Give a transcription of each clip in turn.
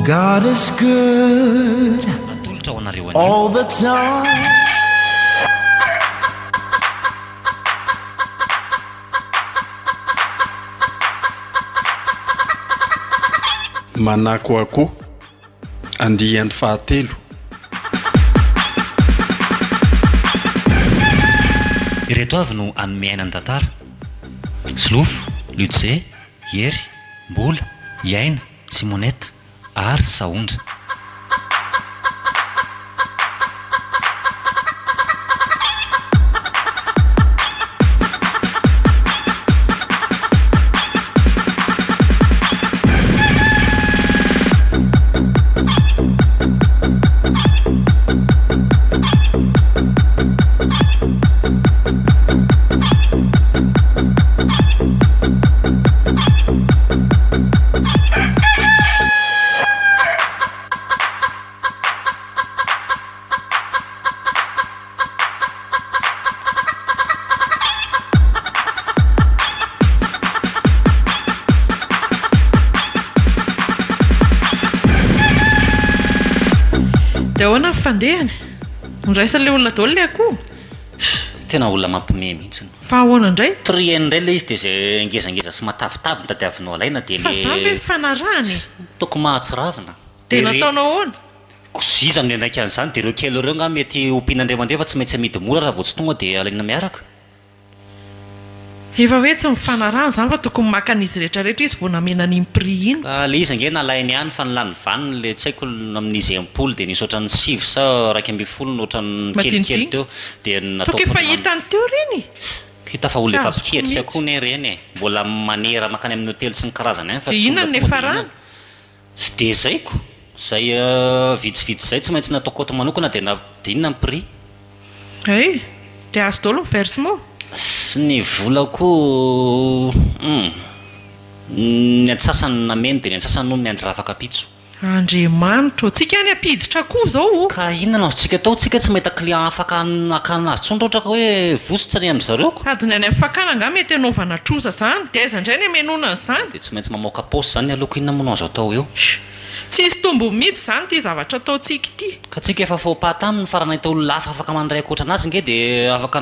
God is good all the time. Manako akoho andihan'ny fahatelo. Ireto avy no anome aina ny tantara: Slofo, Lutze, Hery, Mbola, Iaina, Simonetta ary Saondra. Dia ahoana ny fandehany? Niraisany ilay olona daholo ilay akoho? Tena olona mampime mihitsy. Fa ahoana indray? Trieny indray ilay izy dia izay ngezangeza sy matavitavy ny tadiavinao alaina dia Fa izany hoe fanarahany. toko mahatsiravina. Dia nataonao ahoana? Iza no ndraiky an'izany dia ireo kely ireo nga mety ompiana indray mandeha fa tsy maintsy amidy mora raha vao tsy tonga dia alaina miaraka. Efa hoe tsy mifanarahana izany fa tokony maka an'izy rehetrarehetra izy vao namena an'iny prix iny. Ilay izy ange nalainy ihany fa nilany vaniny ilay tsy haiko amin'izy ampoly dia nisy ohatran'ny 7 sa 2.5 ohatran'ny kelikely teo dia Toka efa hitany teo reny. hita fa olona efa piketry sy akoho ne reny e, mbola manera makany amin'ny hotely sy ny karazany ihany fa Dia inona no efa rany? Sy dia zaiko izay vitsivitsy izay tsy maintsy nataoko ato manokana dia nadinina ny prix. Dia azo daholo ny versement? Sy ny volako ny antsasany nameny dia ny antsasany no ny andry rafaka pitso. Andriamanitra, tsika any ampiditra akoho izao. Ka inona no tsika tao, tsika tsy mahita client afaka akana azy tsondra ohatra ka hoe vosotra ny andry zareo ko. Adiny any amin'ny fakana nga mety hanaovana trosa izany dia aiza indray ny hamenona an'izany? Dia tsy maintsy mamoaka paosy izany ny aloko, inona moa no azo atao eo? Tsisy tombo mihitsy izany ty zavatra ataontsika ity. Ka tsika efa faux-pas taminy fa raha nahita olona hafa afaka mandray ankoatranazy nge dia afaka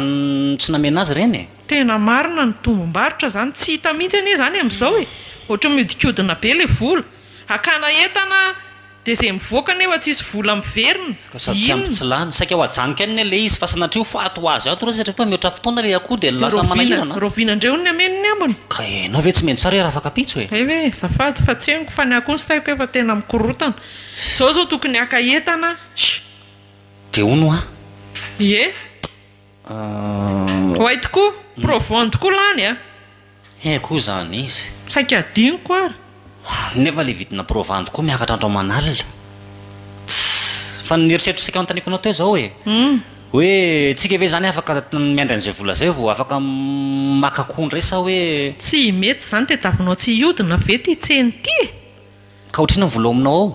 tsy namena azy ireny e. Tena marina ny tombom-barotra izany, tsy hita mihitsy anie izany amin'izao e. Ohatra miodikodina be ilay vola, akana entana dia izay mivoaka nefa tsisy vola miverina. Ka sady tsy ampitsilany, saika ho ajanika any ilay izy fa sanatria ho fato azy ato raha rehefa mihoatra fotoana ilay akoho dia lasa manahirana. Roviana indray hono ny ameniny ambony. Ka enao ve tsy mety tsara hoe raha afaka pitso e? Ve zafady fa tsy haiko fa ny akoho ny saiko efa tena mikorotana. Izao tokony haka entana. Dia hono a? Ie. Hoay tokoa, provon tokoa lany a. Koa izany izy. Saika adiniko ary. Nefa ilay vidina provant koa miakatra andro aman'alina. Fa nieritreritro saika anontaniako teo izao e. Hoe tsika ve izany afaka miandry an'izay vola izay vao afaka maka akoho indray sa hoe tsy mety izany tadiavinao tsy hiodina ve ty tseny ty? Ka ohatrina ny vola ao aminao ao?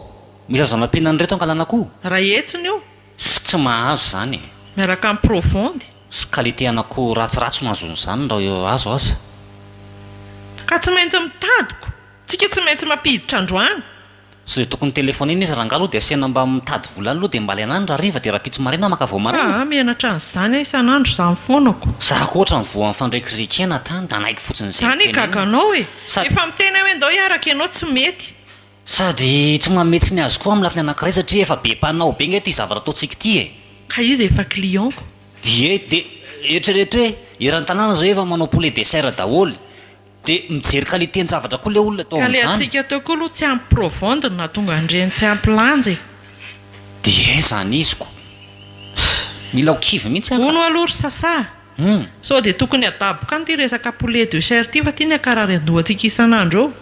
Misy azo anampiana reto ankalana akoho? Raha etsiny eo. Tsy mahazo izany e. Miaraka amin'ny profondy. Sy qualité an'akoho ratsiratsy no azon'izany raha azo aza. Ka tsy maintsy mitadiko. Tsika tsy maintsy mampiditra androany. Sy tokony telefonina izy raha aloha dia asiana mba mitady vola aloha dia mbala anany raha riva dia raha pitso marina maka vao marina. Mianatra an'izany isan'andro izany foanako. Zako ohatra ny voa fandraikirikena tany da naiky fotsiny izay. Izany gaganao e. Efa mitena hoe ndao hiaraka ianao tsy mety. Sady tsy mametsy ny azy koa amin'ny lafiny anankiray satria efa be mpanao be nge ty zavatra ataontsika ity e. Ka izy efa clientko. Dia eritrereto hoe eran'ny tanàna zao efa manao poulet de serre daholo dia mijery qualité ny zavatra koa ilay olona tao amin'izany. Ka ilay antsika teo koa aloha tsy ampy provonde na tonga andreny tsy ampy lanja e. Dia izany iziko. Mila ho kivy mihitsy aho. Hono aloha ry sasà. Sao dia tokony adaboka any ty resaka poulet de serre ty fa ty ny akarary andohantsika isan'andro eo.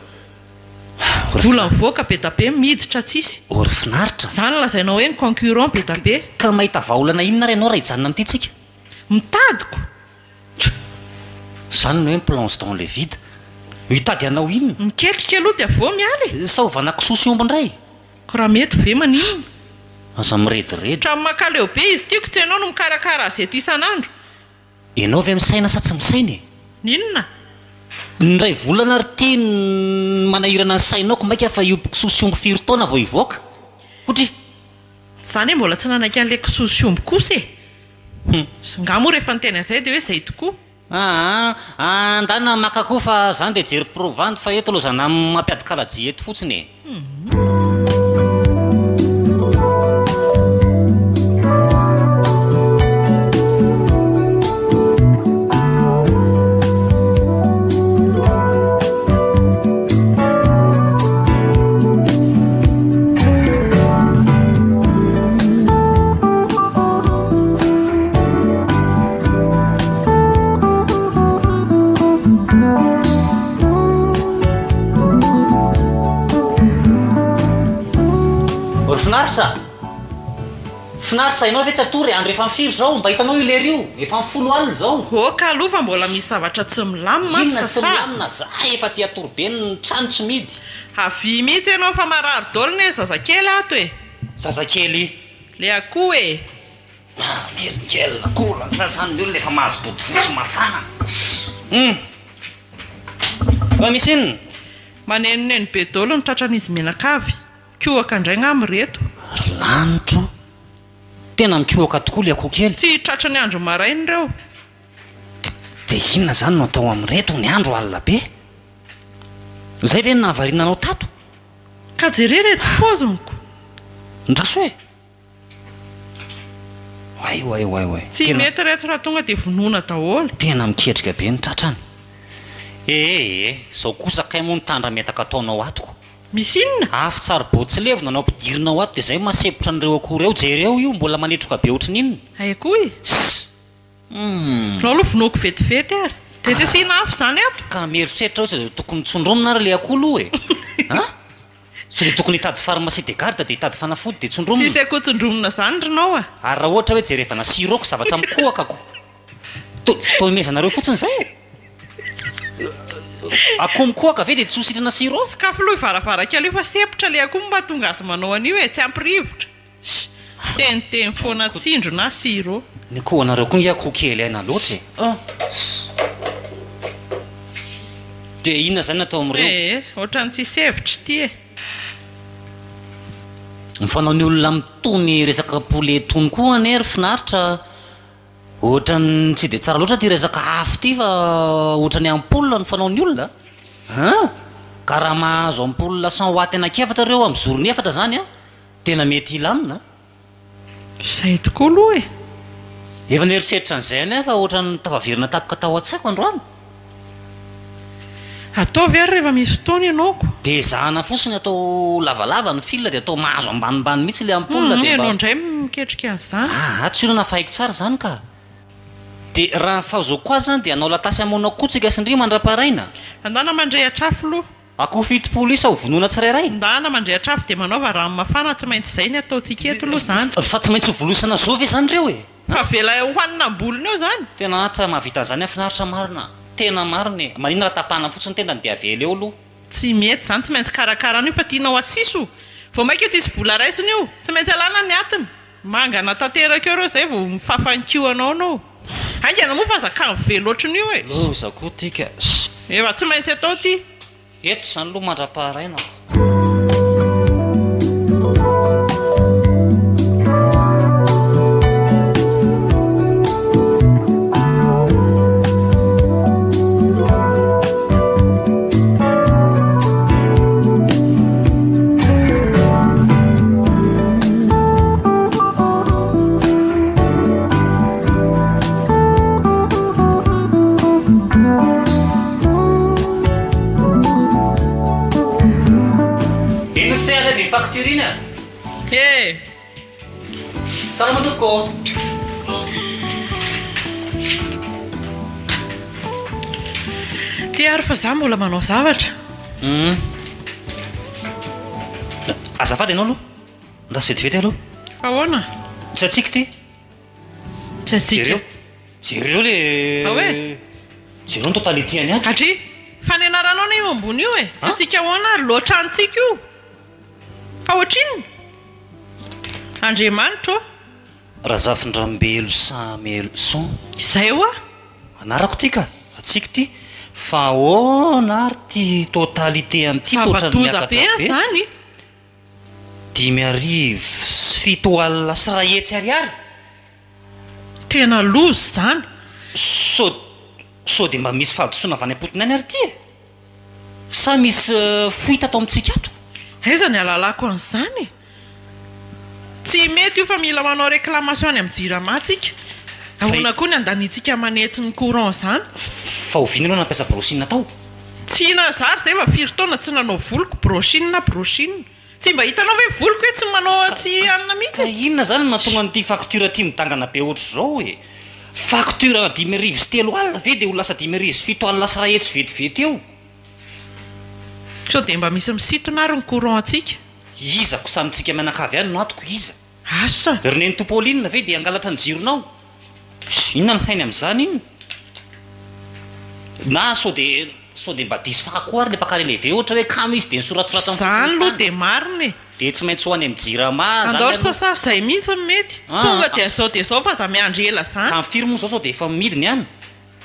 Vola mivoaka be da be miditra tsisy. Ory finaritra. Izany lazainao hoe ny concurrent be da be. Ka mahita vaolana inona ianao raha hijanona amin'ity tsika? Mitadiko. Izany no hoe plonge dans le vide. Hitady anao inona? Miketrika aloha dia vao mialy. Sa ovana kisoso omby indray? Ko raha mety ve maninona? Aza mirediredy. Trano makaleo be izy tiako tsy ianao no mikarakara azy eto isan'andro. Ianao ve misaina sa tsy misaina e? Ninona? Ndray volana ry ty manahirana ny sainao ko maika fa io kisosyombo 4 taona vao hivoaka otry izany hoe mbola tsy nanaiky an'ilay kisosyombo kosa e ngamo rehefa nytena izay dia hoe izay tokoa andana makako fa zany dia jery provandy fa eto aloha zana mampiadikalaji eto fotsiny e finaritra ianao ve tsy atory andro efa mifiry zao mba hitanao ilery io efa mifolo alina zao oka aloha fa mbola misy zavatra tsy milamina inona tsy milamina za efa ty atory be ny trano tsy midy avy mihitsy ianao fa marary daolina e zazakely ato e zazakely le akoho e nelikelina kola raha zany io lefa mahazo bodofotsy mafana fa misy inona manenoneno be daolo ny tratran'izy menakavy kioaka indray ngamireto lanitro tena mikoaka tokoa le akoho kely tsy tratrany andro marainy ireo dia inona zany no atao amin'reto ny andro alina be zay ve nahavarinanao tato ka jere reto pozoniko ndraso e way tsy mety reto raha tonga dia vonoina daholo tena miketrika be ny tratrany zao kosa kay moa mitandra metaka ataonao atoko misy inona afy tsara botsy levona anao ampidirinao ato dia zay masepotra an'ireo akory eo jereo io mbola manetroka be ohatrany inona aikoa e nao aloha vonoako vetivety ary dia tsy sina afo zany ato ka mieritreritra ohatsy dia tokony tsondromina ary le akoho loha e so dia tokony hitady pharmacie de garde dia hitady fanafody dia tsondromina tsisy akoho tsondromina zany ranao ary raha ohatra hoe jereva nasiroko zavatra mikoakako to imezanareo fotsiny zay akoho mikoaka ve dia tsy ho sitrana siro sakafo loha ivaravarak aloha fa sepotra le akoho mba tonga azy manao an'io e tsy ampirivotra teniteny foana tsindro na siro ny koa anareo koa nge akoho kely aina loatra e dia inona zany natao amin'ireo ohatrany tsisy hevitra ty e mifanao ny olona mitony resaka poulet tony koa anery finaritra ohatrany tsy dia tsara loatra ty resaka afo ty fa ohatrany ampola ny fanao ny olona ka raha mahazo ampola 100 watt anakefatra ireo amin'ny zorony efatra zany tena mety ilamina izay tokoa aloha e efa nieritreritra an'izay any fa ohatrany tavavirina tapoka tao an-tsaiko androany ataovy ary rehefa misy fotoana ianaoko dia zahana fosiny atao lavalava ny fila dia atao mahazo ambanimbany mihitsy le ampola ianao indray miketrika an'izany tsy olona fahaiko tsara zany ka dia raha fahazao koa zany dia anao latasy amonao kotsika sy ndry mandra-paraina andana mandray atrafo loha akoho fitopolo isa ho vonoina tsirairay ndana mandray atrafo dia manaova rano mafana tsy maintsy izay ny ataontsika eto aloha zany fa tsy maintsy ho volosana zao ve zany reo e fa vela hohanina ambolina eo zany tena tsy mahavita zany afinaritra marina tena marina e manina raha tapahana fotsiny tendany dia avela eo aloha tsy mety zany tsy maintsy karakarana io fa tianao asiso vao maika io tsisy vola raisiny io tsy maintsy alana ny atiny mangana tanteraka eo reo zay vao mifafankihoanao anao haingana moa fa zaka mivelo ohatrany io e loza koa tika efa tsy maintsy atao ty eto zany loha mandra-paharaina fakturina salama toko ty ary fa za mbola manao zavatra azafady ianao aloha ndaso vetivety aloha fa hoana tsy atsika ty tsy atsika jereo le hoe jereo ny totalité-any ato atry fananaranao na io ambony io e tsy atsika hoana ary loatra antsika io fa ohatrinona andriamanitra raha zafin-drambelo samelo son izay oa anarako ty ka atsika ty fa ahoana ary ty totalité an'ity Zavatoza be zany. 5,7 sy ray hetsy ariary. Tena lozy zany. So dia mba misy fahadisoana avy any am-potony any ary ty e. Sa misy foita atao amintsika ato? Aiza ny alalako an'izany e. Tsy mety io fa mila manao réclamation any amin'ny JIRAMA tsika. Ahoana koa ny andanitsika manetsy ny courant zany. Fa oviana ianao nampiasa brochine tao? Tsy nazary zay efa 4 taona tsy nanao voloko brochine. Tsy mba hitanao hoe voloko hoe tsy manao tsy anina Ka mihitsy. inona zany no mahatonga an'ity facture ty midangana be ohatr' zao e. Facture 5,3 ve dia ho lasa 5,7 sy ray hetsy vetivety eo. Sao dia mba misy misintona ary ny courant antsika. Izako samitsika mianakavy ihany no atoko iza. Asa. Reneny Topolinina ve dia angalatra ny jironao? Inona ny hainy amin'izany inona? Na sao dia mba disy fako ary le mpakareleve ohatra hoe kamo izy dia nisoratsoratra Zany aloha dia marina e. dia tsy maintsy ho any amin'ny JIRAMA Andao ry sasary izay mihitsy ny mety. Tonga dia zao fa za miandry ela zany. ka mifiry moa zao dia efa midiny ihany.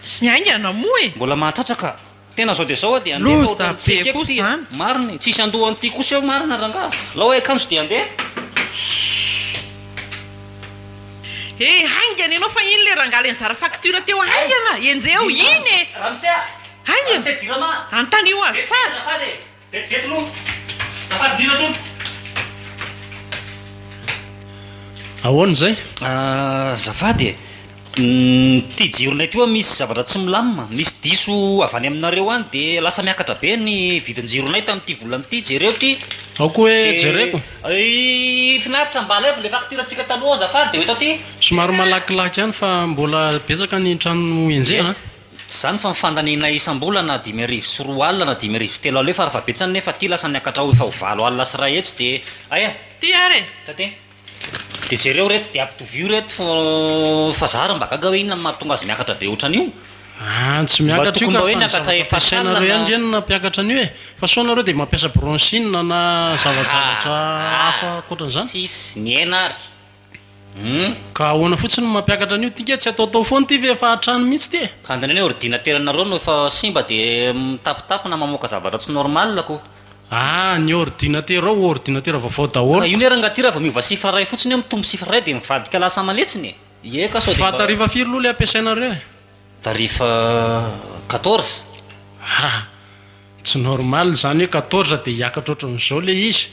Sy aingana moa e. Mbola mahatratraka. Tena zao dia zao dia Loza be koa zany. marina tsisy andohan'ity kosa eo marina rangaha. La hoe akanjo dia andeha. Haingana ianao fa iny le rangaha le nizara facture teo haingana. Enjeo iny e. Ramsea. Haingana. Ramsea JIRAMA. Antanio azy tsara. Zafady. Vetivety aloha. Zafady dina tompo. Ahoana zay? Zafady e. Ty jironay ty misy zavatra tsy milamina. Misy diso avy any aminareo any dia lasa miakatra be ny vidin-jironay tamin'ity volana ity. Jereo ty. Ao koa hoe jereko. Finaritra ambala efa le facture tsika taloha zafady dia hoe ty. Somary malakilaky ihany fa mbola betsaka ny trano enjehana. Zany fa mifandanina isam-bola na 5,3 na 5,3 eo fa raha betsany nefa ty lasa niakatra ho efa ho 7 sy ray hetsy dia aya Ty ary. tate dia jereo reto dia ampitovio reto fa zara mba gaga hoe inona mahatonga azy miakatra be ohatran'io. Tsy miakatra io tokony mba hoe niakatra fampiasainareo ihany reny na mpiakatra an'io e. Fa sao nareo dia mampiasa bronchine na zavatra hafa ankoatran'izany. Sisy niena ary. Ka ahoana fotsiny mampiakatra an'io tika tsy ataotao foana ty ve efa hatrano mihitsy ty e. Ka andany hoe ordinateuranareo no efa simba dia mitapitapy na mamoaka zavatra tsy normal ko. Ny ordinateur ao ordinateur vaovao Ka daholo. io neranga ty raha vao miova sifra ray fotsiny eo mitombo sifra ray dia mivadika lasa manetsiny. Eka sao dia Fa tarifa firy aloha le ampiasainareo e. tarifa 14. Tsy normal zany hoe 14 dia hiakatra ohatran'izao le izy.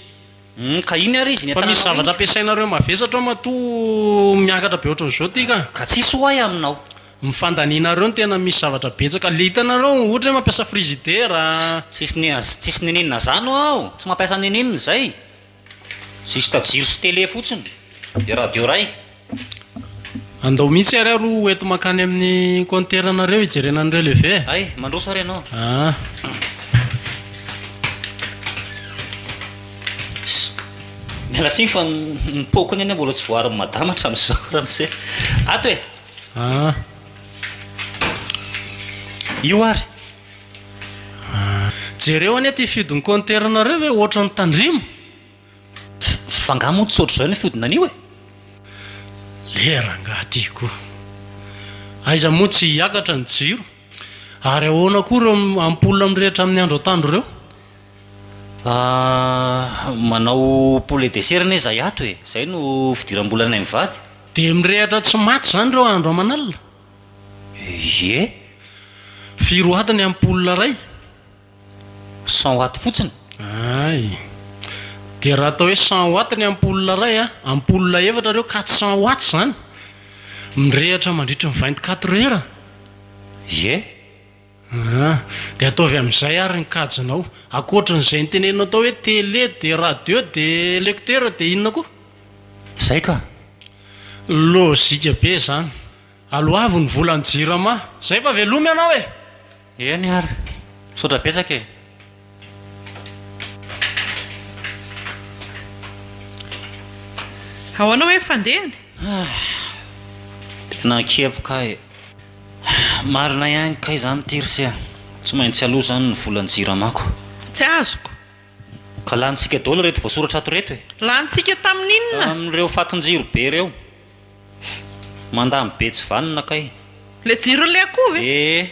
Ka iny ary izy Fa misy zavatra ampiasainareo mavesatra matoa miakatra be ohatran'izao ty ka. ka tsisy hoay aminao. Mifandanianareo ny tena misy zavatra betsaka. Le hitanareo ohatra hoe mampiasa frizidera. Tsisy neninina zany aho tsy mampiasa neninina zay. Sisy tajiro sy télé fotsiny dia radio ray. Andao misy ary aro eto makany amin'ny compteuranareo hijerenan'ireo lehibe. Ay mandroso ary ianao. Mialatsiny fa nipokony any mbola tsy voary madama hatramin'izao ramose. Ato e. Io ary. Jereo anie ty fiodin'ny compteuranareo hoe ohatran'ny tandrimo. Fangamo tsy ohatr' izao ny fiodinan'io e. Leranga ty koa. Aiza moa tsy hiakatra ny jiro. Ary ahoana koa ireo ampola mirehitra amin'ny andro atandro ireo. Manao poulet de chair anie zay ato e. Zay no fidiram-bolanay mivady. Dia mirehatra tsy maty zany ireo andro aman'alina. Ie. 4 watt ny ampola ray. 100 watt fotsiny. Dia raha atao hoe 100 watt ny ampola ray ampola efatra ireo 400 watt zany. Mirehatra mandritra ny 24 heures. Ie. Dia ataovy amin'izay ary ny kajinao. Ankoatran'izay nitenenao tao hoe télé dia radio dia lecteur dia inona koa. Zay ka. Lôzika be zany. Aloavo ny volan'ny JIRAMA. Zay fa velomy ianao e. Eny ary. Saotra betsaka e. Ahoana hoe fandehany? Tena kepoka e. Marina ihany kay zany tirsia. Tsy maintsy aloha zany ny volan'ny JIRAMAko. Tsy azoko. Ka lanitsika daholo reto voasoratra ato reto e. Lanitsika tamin'inona? Amin'ireo fatin-jiro be ireo. Mandamy be tsy vanina kay. Le jiro le akoho ve?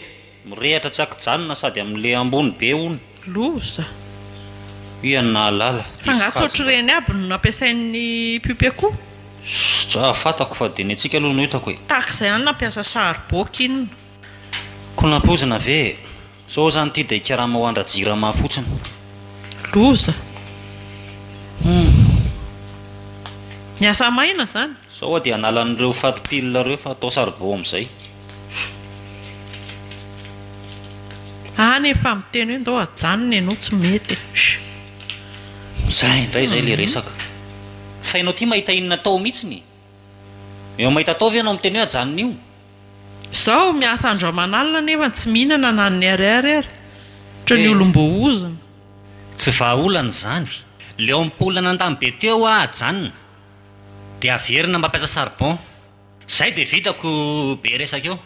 mirehatra tsy akijanona sady amin'le ambony be hony loza iana lala fa ngatsotra reny aby no nampiasain'ny pipekoa za fatako fa dia ny antsika aloha no hitako hoe takizay any nampiasa saribôka inona ko nampozina ve sao zany ty da ikarama ho andrajirama fotsiny loza miasa maina zany sao dia analan'ireo fatipilina reo fa atao saribô amin'izay nefa miteny hoe ndao ajanony ianao tsy mety zay indray zay le resaka fa ianao ty mahita inona tao mihitsiny eo mahita tao ve ianao miteny hoe ajanony io zao miasa androamanalina nefa tsy mihinana na ny ariary ary ohatra ny olom-bo ozina tsy vahaolana zany leo amipolana an-damy be teo ajanona dia averina mampiasa sarbon zay dia vitako be resaka eo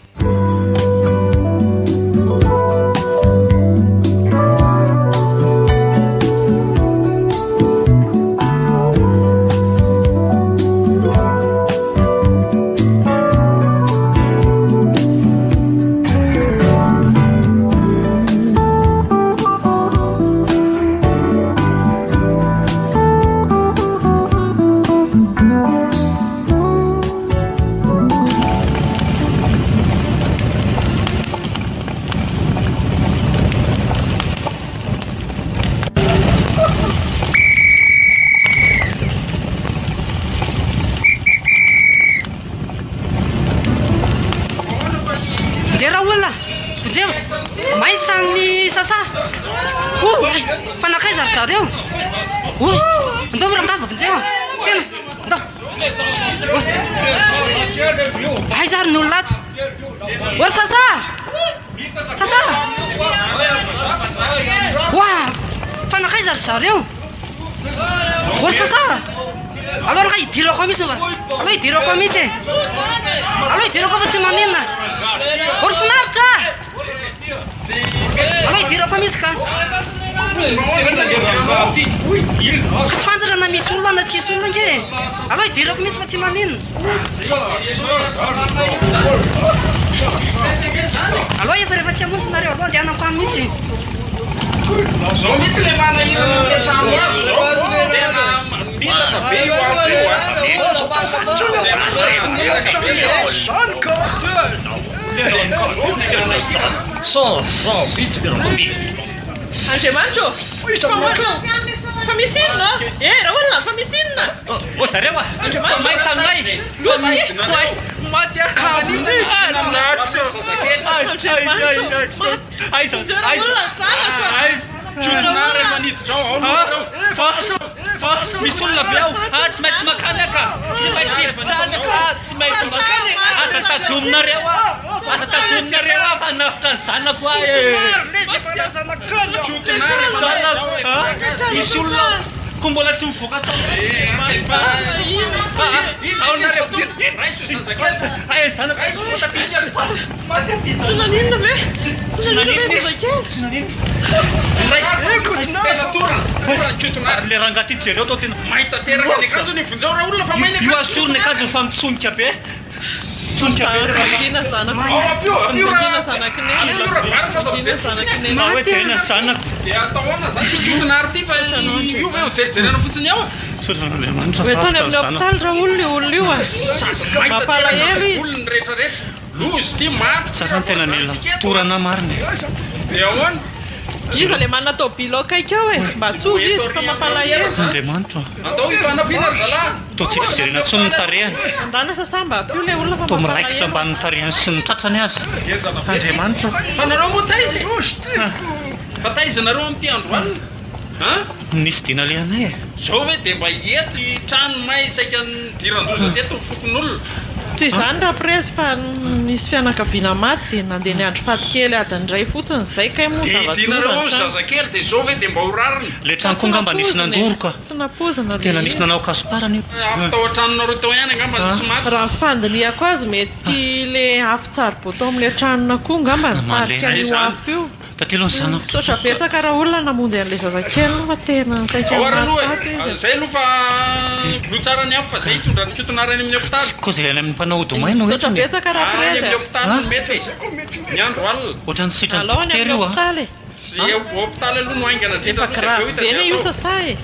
Sareu? Andou merangkap benceng. Tena. Andou. Hai zar nulat. War sasa. Sasa. Wah. Fana kai zar sareu. War sasa. Alor kai diro komis ba. Aloi diro komis. Aloi diro komis manina. War sunarcha. Aloi diro komis kan. Fandra na misy olona na tsisy olona nge. Alô idirako misy fa tsy manino. Alô efa rehefa tsy amonjy nareo alô andeha anako any mihitsy. Zao mihitsy le mana ino trano azo Andriamanitro, fa misy inona? Raha olona fa misy inona? Zareo a Andriamanitro, mahita anay maty Andriamanitro, olona zanako misy olona avy ao tsy maintsy makanaka tsy maintsy hivijanaka tsy maintsy makanaka aza tazominareo aza tazominareo fa nafitra ny zanako misy olona ko mbola tsy mivoaka tao aonareo zanako tsy naninona ve? Tsy naninona ve zazakely? le rangaty jereo tao tena mahita teraka ny akanjo ny vonjao raha olona fa maina io asorony akanjo fa mitsonika be tsonika be Rakina zanako. Rakina zanako ne. hoe tena zanako dia ataona zany totona ary ty fa io ve ho jerijerena fotsiny ao sotran'andriamanitra Hoe tany amin'ny hôpitaly raha olona olona io mampalahelo izy. olona rehetrarehetra lozy ty maty sasany tena mila torana marina dia ahoana Izy le manana tôbilo akaiky ao mba tsohy izy fa mampalahelo. andriamanitra atao hifanampiana ry zalahy ataontsika jerena tsony ny tarehany Andana sasamba apio le olona fa atao miraikitra mampalahelo. mba ny tarehany sy ny tratrany azy andriamanitra fa nareo moa taizy fa taizanareo amin'ity andro alina nisy dina le anay zao hoe dia mba hiety trano may saika nidiran-doza teto fokon'olona Tsy izany raha presy fa nisy fianakaviana maty dia nandeha niandro fatikely adiny fotsiny izay kay moa dinareo zava-doza. zazakely dia zao hoe dia mba ho rariny le tranoko ngamba nisy nandoroka Tsy napozana tena nisy nanao kasiparany io afitao an-tranonareo tao ihany angamba tsy maty raha fandiniako azy mety le afo tsara bo tao amin'ilay tranona koa ngamba nitarika io afo io. tatelo ny zanako sotra betsaka raha olona namonjy an'ilay zazakely fa tena saika ao ary aloha mataty izy. zay aloha fa lo tsara ny afo fa zay hitondra ny kiotonarany amin'ny hôpitaly koa zay any amin'ny mpanao odomaina sotra betsaka raha any amin'ny preza hôpitaly no mety ny andro alina ohatrany sitra ny alao any dokotera amin'ny io a hôpitaly sy hôpitaly aloha no aingana efa grave be ne io sasa e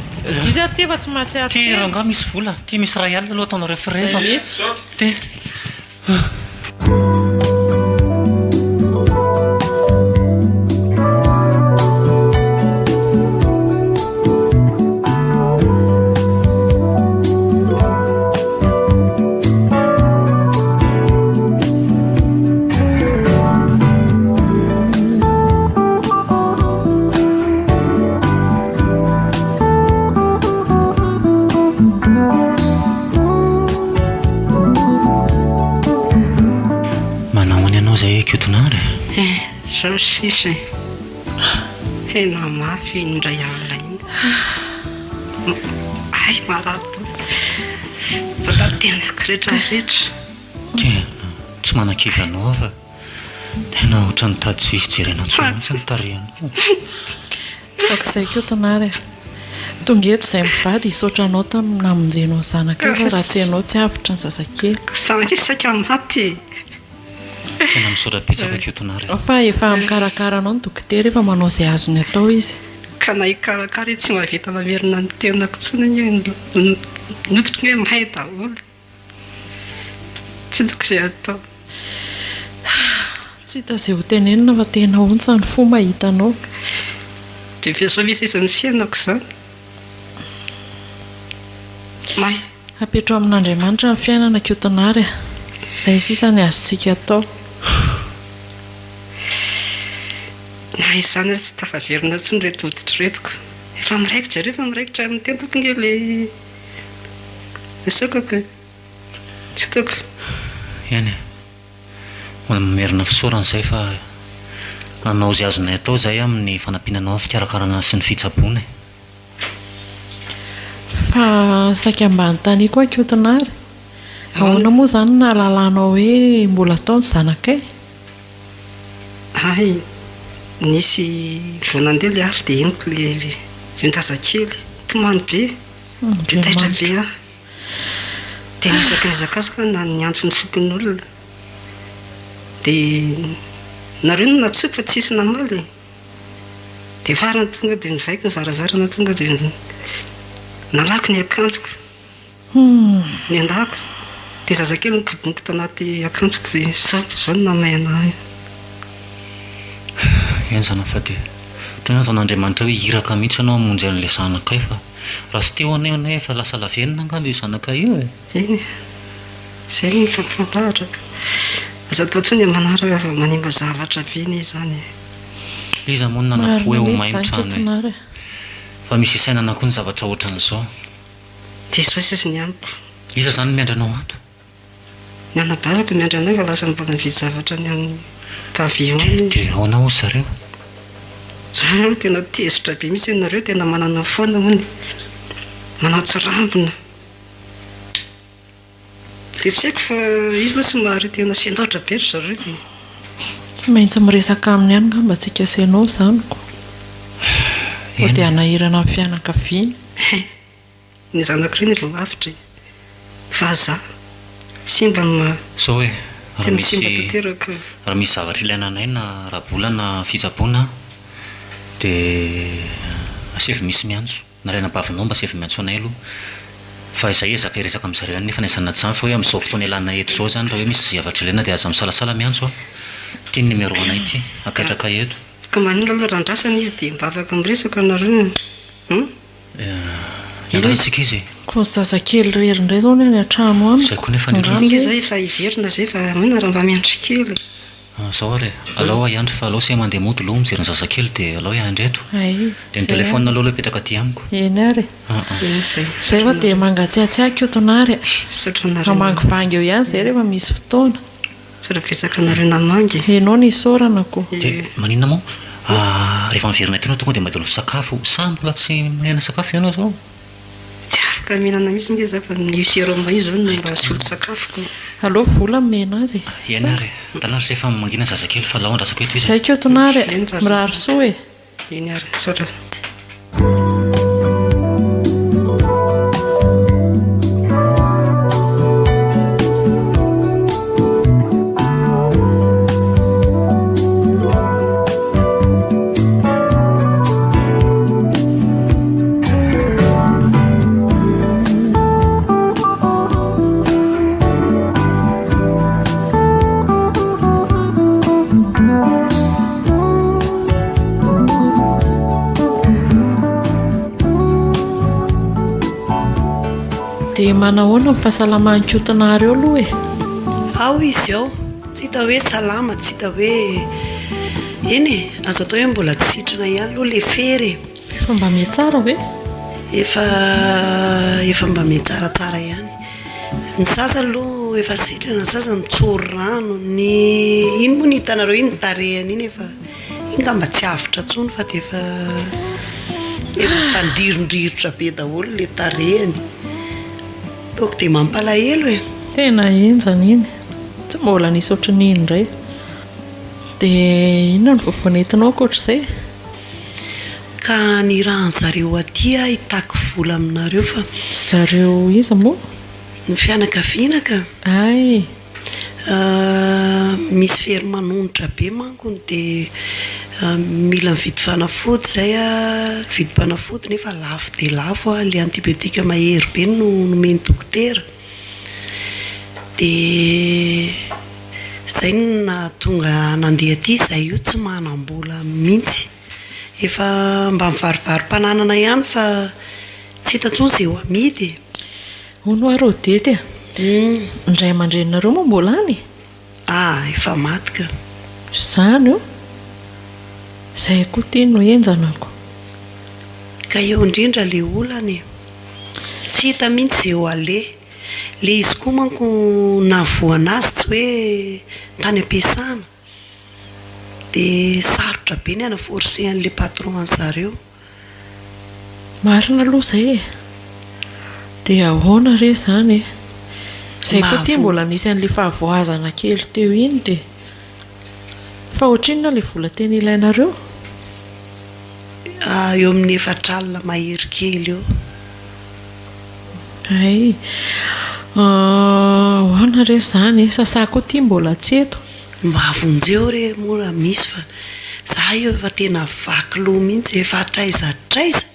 izy ary ty efa tsy mahatsiaro ty ranga misy vola ty misy ray alina aloha ataonareo frefa mihitsy ty kiotonary zao sisa tena mafy indray alina iny ay marato baka tena kiretrarehetra ty tsy manan-kivy anao fa tena ohatrany tady tsy hisy jerena antsona mihitsy ny tarehanao fakizay kiotonary tonga eto izay mivady isotra anao namonjenao zanaka fa raha tsy ianao tsy avitra ny zazakely saisaka maty tena misaotra-pitsaka kiotonary fa efa mikarakara anao ny dokotera efa manao izay azony atao izy ka na hikarakara tsy mahavita mamerina ny tenako tsony nodotry ny hoe mahay daholo tsy toko izay atao tsy hita izay ho tenenina fa tena ontsa ny fo mahita anao dia fiazao misy izy ny fiainako izany may apetro amin'Andriamanitra ny fiainana kiotonary izay sisa ny azontsika atao na izany ary tsy tafaverina ntsony reto hoditra retiko efa miraikitra rehefa miraikitra amin'ny tentoko nge le isokako tsy toko eny mbola mamerina fisaoran'izay fa nanao izay azonay atao zay amin'ny fanampinanao fikarakarana sy ny fitsaboana fa saika ambany tany koa kiotonary ahoana moa izany na lalanao hoe mbola ataony zanakay ay nisy vonandeha le ary dia eniko le vin-jazakely tomany be taitra be ah dia nizaka nizakazaka na ny andro ny fokon'olona dia nareo no natsoky fa tsisy namaly dia varana tonga dia nivaiko ny varavarana tonga dia nalako ny akanjoko ny andako dia zazakely nikoboniko tanaty akanjoko dia zao no namaina eny zana fa dia ohatrany ataon'Andriamanitra hoe hiraka mihitsy anao amonjy an'ilay zanakay fa raha sy teo anay anay efa lasa lavenina angamba io zanakay io e eny izay ny fampahatra aza atao tsony manaraka fa manimba zavatra be ny izany iza moa no nanapo hoe ho maino trano e kiotonary fa misy isainana koa ny zavatra ohatran'izao dia zao sisy ny amiko iza zany miandranao ato ny anabalako miandra anay fa lasa mbola mividy zavatra ny amin'ny pavillon izy dia aona ho zareo zareo tena tezitra be misy nareo tena manana foana moa ny manao tsirambina dia tsy haiko fa izy loha sy mahary tena sendaotra be ry zareo dia tsy maintsy miresaka aminy ihany ngamba tsika sainao zaniko ho dia anahirana amin'ny fianakaviana ny zanak'ireny vao avitra fa za simba zao hoe tena simba tanteraka raha misy zavatra ilainanay na raha-bolana fitsaboana dia asefy misy miantso nalaina bavinao mba asefy miantso anay aloha fa izay ezaka iresaka amin'izareo any nefa naizana tsany fa hoe amin'izao fotoana ilana eto zao zany raha hoe misy zavatra ilaina dia aza misalasala miantso a tia ny numéro anay ity akatraka eto ka manina aloha randrasana izy dia mba afaka miresaka nareo andrasika izy koa ny zazakely rery indray zao ny an-trano amiko zay koa nefa izy zao efa hiverina zay fa moina raha mba miandry kely zao ary alao ahiandry fa alao sy mandeha mody aloha mijery ny zazakely dia alao iandreto ay dia ny telefona aloha hipetraka aty amiko eny ary zay izay fa dia mangatsiatsiahy kiotonary sotra raha nareo mangivangy eo ihany izay rehefa misy fotoana sotra betsaka nareo namangy enao ny isaorana koa dia maninona moa rehefa miverina ty anao tonga dia mba dia sakafo sa mbola tsy mahena sakafo ianao zao tsy afaka afaka mihinana misy ngeza fa niseroma izy zao no mba solon-tsakafoko aleo vola mena azy iana ary tanary zay efa mangina zazakely fa laondrasako eto izy zay keo tonary mirary soa e eny ary saotra dia manahoana ny fahasalaman-kotonareo aloha e ao izy ao tsy hita hoe salama tsy hita hoe eny e azo atao hoe mbola tsitrana ihany aloha le fery fa mba mihatsara ve efa mba mihatsaratsara ihany ny sasa aloha efa sitrana ny sasa mitsory rano ny iny moa ny hitanareo iny ny tarehany iny efa iny ka mba tsy avotra tsony fa dia efa ndrirondrirotra be daholo le tarehany toko dia mampalahelo e tena enjana iny tsy mbola nisy ohatran'iny indray dia inona ny vovonetinao koatr'izay ka ny rahan zareo aty hitako vola aminareo fa zareo iza moa ny fianakavianaka ay misy fery manonitra be mankony dia mila mividy fanafody zay vidy fanafody nefa lafo dia lafo le antibiotika mahery be no nomeny dokotera dia zay na tonga nandeha aty zay io tsy manam-bola mihitsy efa mba mivarivarim-pananana ihany fa tsy hita ntsony zay ho amidy hono areo dety indray aman-drenareo moa mbola any efa matika zany io zay koa tiany no enjanako ka eo indrindra le olany tsy hita mihitsy zay ho ale le izy koa manko navoana azy tsy hoe tany ampiasana dia sarotra be ny anaforsehan'le patron an'zareo marina aloha zay e dia ahoana re zany e zay koa tia mbola nisy an'le fahavoazana kely teo iny dia fa ohatrinona le vola teny ilainareo eo amin'ny efatralina mahery kely eo ay ahoana re zany e sasako koa tia mbola tsy eto mba avonjeo re moa misy fa za io efa tena vaky loha mihitsy efa traizatraiza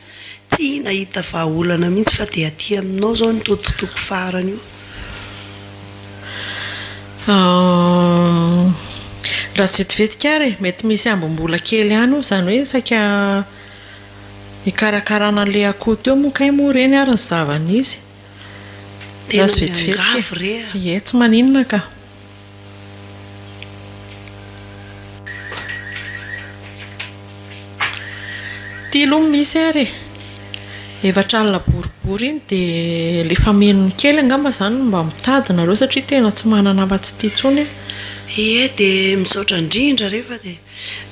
tsy nahita vahaolana mihitsy fa dia aty aminao zao ny tototoko farany io raha sy vetivetika ary mety misy ambom-bola kely ihany io zany hoe saika hikarakarana an'le akoho teo moa kay moa reny ary ny zavanizy tena miangavo re ie tsy maninona ka tia loha misy ary efatralina boribory iny dia le famenony kely angamba zany mba mitadinareo satria tena tsy manana afa-tsy tia tsony dia misaotra indrindra rehefa dia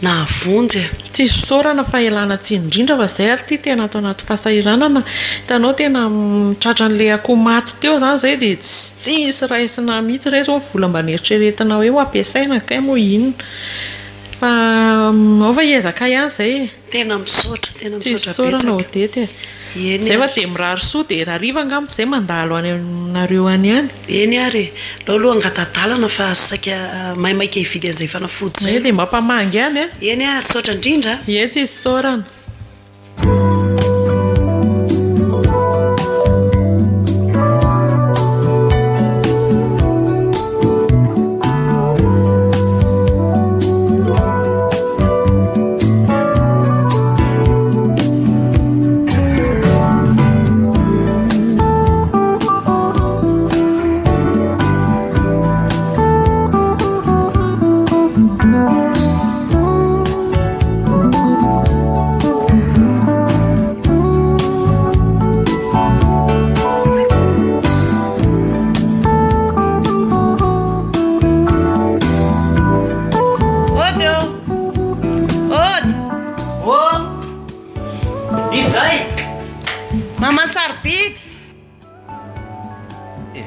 nahavonjy tsy isosorana fa elana tsy indrindra fa zay ary tia tena atao anaty fahasahiranana hitanao tena mitratra n'le akoho maty teo zany zay dia tsisy raisina mihitsy ray zao vola mba nieritreretina hoe ho ampiasaina kay moa inona fa ao fa hiezaka ihany zay tena misaotra tsy isosorana odety zay fa dia mirary soa dia rariva angamba zay mandalo any aminareo any ihany eny ary aloha angatadalana fa saika maimaika hividy an'izay fanafody zay dia mba mpamangy any eny ary saotra indrindra ie tsy isosorana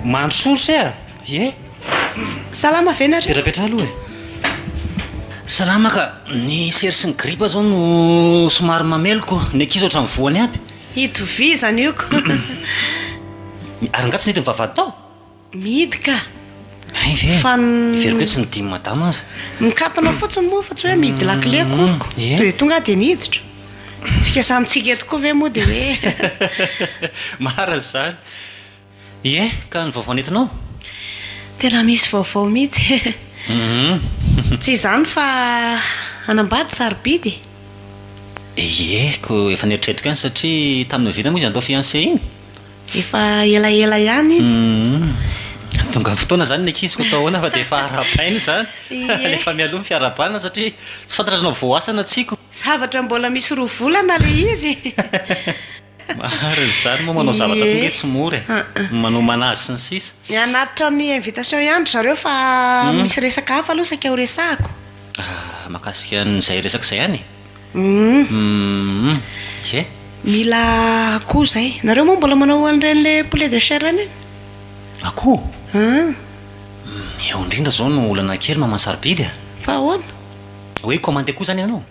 Mandro sory e ye salama venatra petrapetra aloha e salama ka ny sery sy ny gripa zao no somary mameloko ny ankizy oatra mivoany aby hitovy zany ioko ary ngatsy nety mivavady tao midy ka ay ve fa veriko hoe tsy nidimy madama aza mikatona fotsiny moa fa tsy hoe midy lakile koniko ie. de tonga de niditra tsika samytsika eto koa ve moa de hoe mara zany ie ka ny vaovao nentinao tena misy vaovao mihitsy tsy izany fa anambady sarobidy ie ko efa nieritreritiko any satria tamin'ny vita moa izy andao fiancé iny efa elaela ihany tonga fotoana zany ny akiziko tao hoana fa de efa arapaina zany Ie. efa mialoha ny fiarabanina satria tsy fantatra anao voasana tsiko zavatra mbola misy roa volana le izy mariny zany moa manao zavatra Ie. tonga tsy mory manomana azy sy ny sisa mianatitra ny invitation ihany zareo fa misy resaka hafa aloha saika ho resahako mahakasika n'izay resaka izay hany e mila akoho zay nareo moa mbola manao an'ireny poulet de chair any akoho eo indrindra zao no olana kely mamasarobidy a fa ahoana hoe commande akoho zany ianao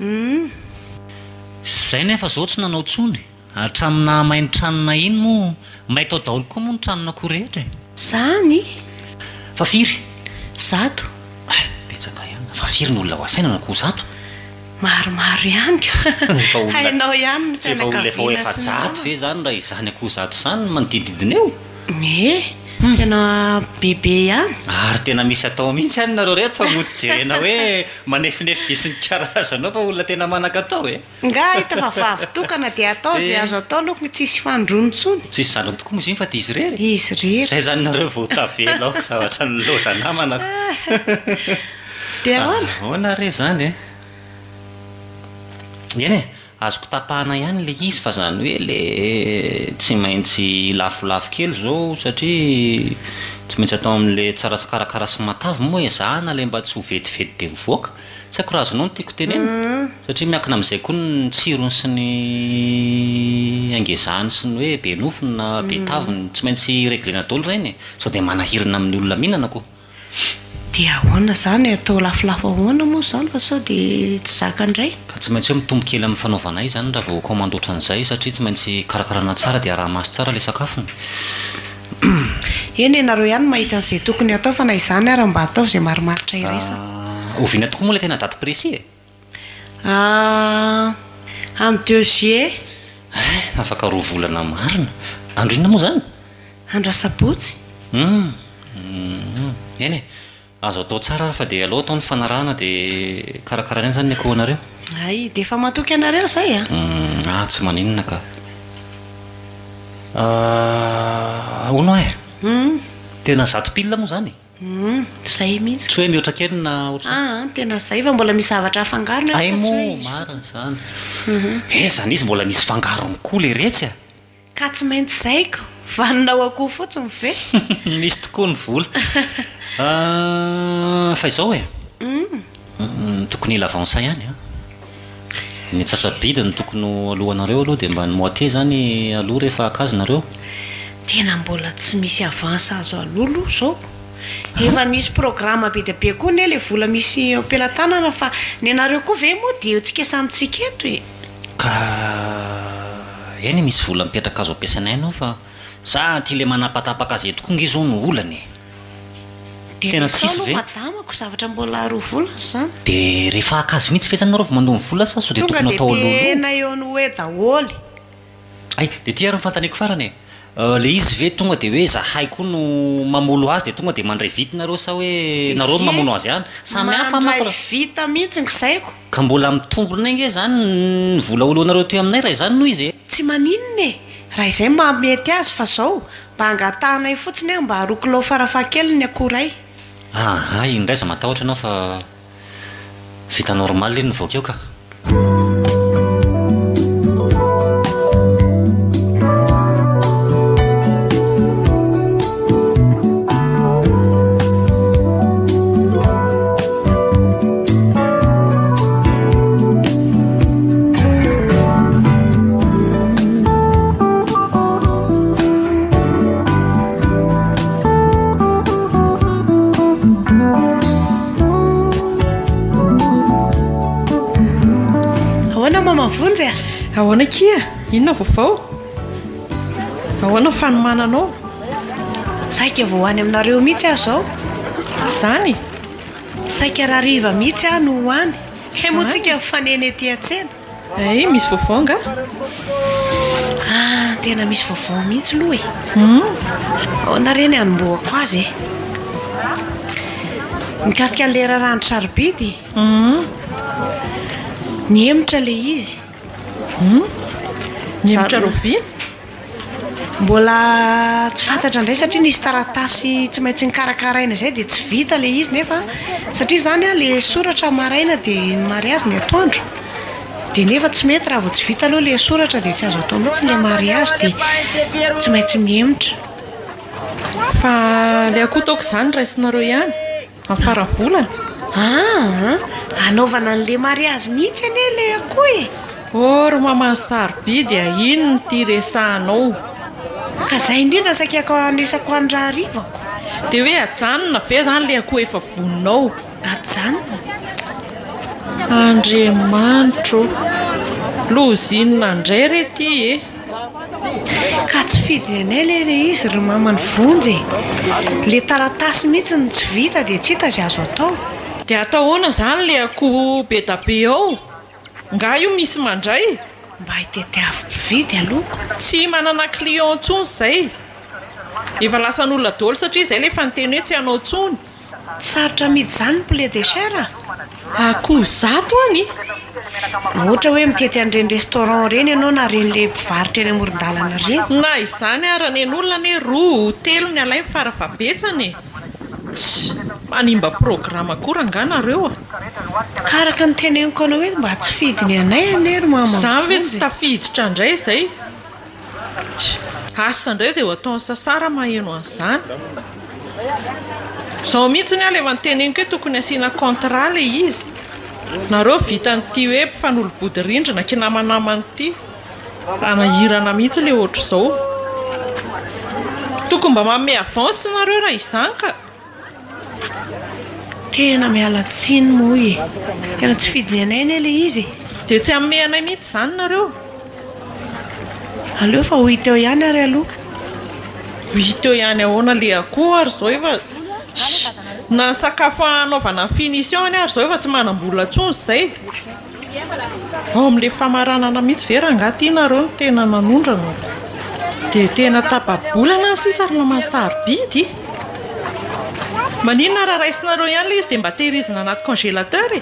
zay nefa zao tsy nanao tsony hatramina mainy tranona iny moa mahay tao daholo koa moa ny tranona akoho rehetra zany fa firy zato betsaka ihany fa firy ny olona ho asaina na akoho zato maromaro ihany Efa olona- hainao ihany ny tsy efa olona efa ho fianakaviana efa sy ny zato ve zany raha izany akoho zato zany manodididina eo tena bebe ihany ary tena misy atao mihitsy any nareo reto fa mody jerena hoe manefinefy visiny karazanao fa olona tena manakatao e nga hita fa vavitokana de atao zay azo atao lokony tsisy fandronontsony tsisy zandrony tokoa moa izy iny fa de izy rery izy rery zay zany nareo voatavela ao zavatra ny loza namanako de ahoana ahoana re zany e eny e azoko tapahana ihany le izy fa zany hoe le tsy maintsy lafolafo kely zao satria tsy maintsy atao amin'le tsara sy karakara sy matavy moa ezahana le mba tsy ho vetivety de mivoaka tsy haiko raha azonao no tiako tenena satria miankina amin'izay koa ny tsirony sy ny angezahany sy ny hoe be nofony na be taviny tsy maintsy reglena daholo reny e sao de manahirina amin'ny olona mihinana koa de ahoana zany atao lafolafo ahoana moa zany fa sao de tsy zaka indray ka tsy maintsy hoe mitombo kely amin'ny fanaovana izy zany raha vao commande ohatran'izay satria tsy maintsy karakarana tsara de araha maso tsara le sakafony eny ianareo ihany mahita an'izay tokony atao fa na izany ary mba atao zay marimaritra iresa oviana tokoa moa le tena daty précis e amin'ny 2 juillet afaka roa volana marina andro inona moa zany andro asabotsy eny e azo atao tsara ary fa de alao atao ny fanarahana de karakarana eny zany ny akoho anareo ay de efa matoky anareo zay a tsy maninona ka onao e tena zato pilina moa zany zay mihitsy tsy hoe mihoatra kely na ohatr tena zay fa mbola misy zavatra afangarona ay moa marina zany zany izy mbola misy fangarony koa le retsy a ka tsy maintsy zaiko vaninao akoho fotsiny ve misy tokoa ny vola fa izao e tokony lavance ihany a ny tsasabidy ny tokony alohanareo aloha de mba ny moite zany aloha rehefa akazonareo tena mbola tsy misy avance azo alolo zao efa nisy programme be de be koa ne le vola misy ampelantanana fa ny anareo koa ve moa de tsika samytsika eto e ka eny misy vola mipetraka azo ampiasainay anao fa za ty le manapatapaka azy eto koa nge zao no olany tena tsisy ve madamako zavatra mbola roa volana zany de rehefa akazo mihitsy fe zany nareo fa mandomy vola sa so de tonga tokony de atao alolo pena eo ny hoe daholy ay de ty ary nyfantaneko farany e le izy ve tonga de hoe zahay koa no mamolo azy de tonga de mandray vity nareo sa hoe nareo no mamono azy ihany samy hafa mako mandray vita mihitsy ny zaiko ka mbola mitombona nge zany ny vola oloanareo teo aminay raha zany noho izy e tsy maninona e raha izay mamety azy fa zao mba angatahanay fotsiny mba arokilao farafakely ny akoray indray za matahotra anao fa vita normal le ny voaka eo ka ahoana kia inona vaovao ahoana fanomananao saika vao hoany aminareo mihitsy aho zao zany saika rahariva mihitsy aho no hoany kay moa tsika mifaneny ety an-tsena ay misy vaovao nga tena misy vaovao mihitsy loha ahoana reny anomboako azy mikasika an'le raharandro sarobidy niemitra le izy niemitra rovia mbola tsy fantatra indray satria nisy taratasy tsy maintsy nikarakaraina zay dia tsy vita le izy nefa satria zany a le soratra maraina dia mariazy ny atoandro dia nefa tsy mety raha vao tsy vita aloha le soratra dia tsy azo atao mihitsy le mariazy dia tsy maintsy miemitra fa le akoho taoko izany raisinareo ihany amin'ny faravolana anaovana an'le mariazy mihitsy ane le akoho e ro mamany sarobidy inona ty resahanao ka zay indrindra sakiako anesako andraha rivako dia hoe ajanona ve zany le akoho efa voninao ajanona Andriamanitro lozinona indray re ty e ka tsy fidiny anay le izy ry mamany vonjy le taratasy mihitsy ny tsy vita dia tsy hita zay azo atao dia ataohoana zany le akoho be da be ao nga io misy mandray mba hitety avy mpividy aloko tsy manana client ntsony zay efa lasan'olona daholo satria zay le fa niteny hoe tsy hanao ntsony tsy sarotra midy zany ny poulet de chair akoho zato any ohatra hoe mitety an'ireny restaurant reny ianao na ren'le mpivarotra eny amoron-dalana reny na izany arany n'olona ne roa telo ny alay farafabetsany manimba programa koa ranganareo ka araka ny teneniko anao hoe mba tsy fidiny anay ane ry mama zany ve tsy tafiditra indray zay asa indray zay ho ataony sasara maheno an'izany zao mihitsy ny alefa nyteneniko hoe tokony asiana contrat le izy nareo vitan'ity hoe mpifanolobody rindrina kinamanamanyity anahirana mihitsy le ohatr' izao tokony mba manome avance nareo raha izany ka tena miala tsiny moa e tena tsy fidiny anay ane le izy dia tsy amme anay mihitsy zany nareo aleo fa ho hita eo ihany ary aloha ho hita eo ihany ahoana le akoho ary zao efa na sakafo anaovana finition any ary zao efa tsy manam-bola ntsony zay ao amin'le famaranana mihitsy ve raha ngaty nareo ny tena nanondrana dia tena tapabolana sisa ary mamany sarobidy maninona raha raisinareo ihany le izy dia mba tehirizina anaty congélateur e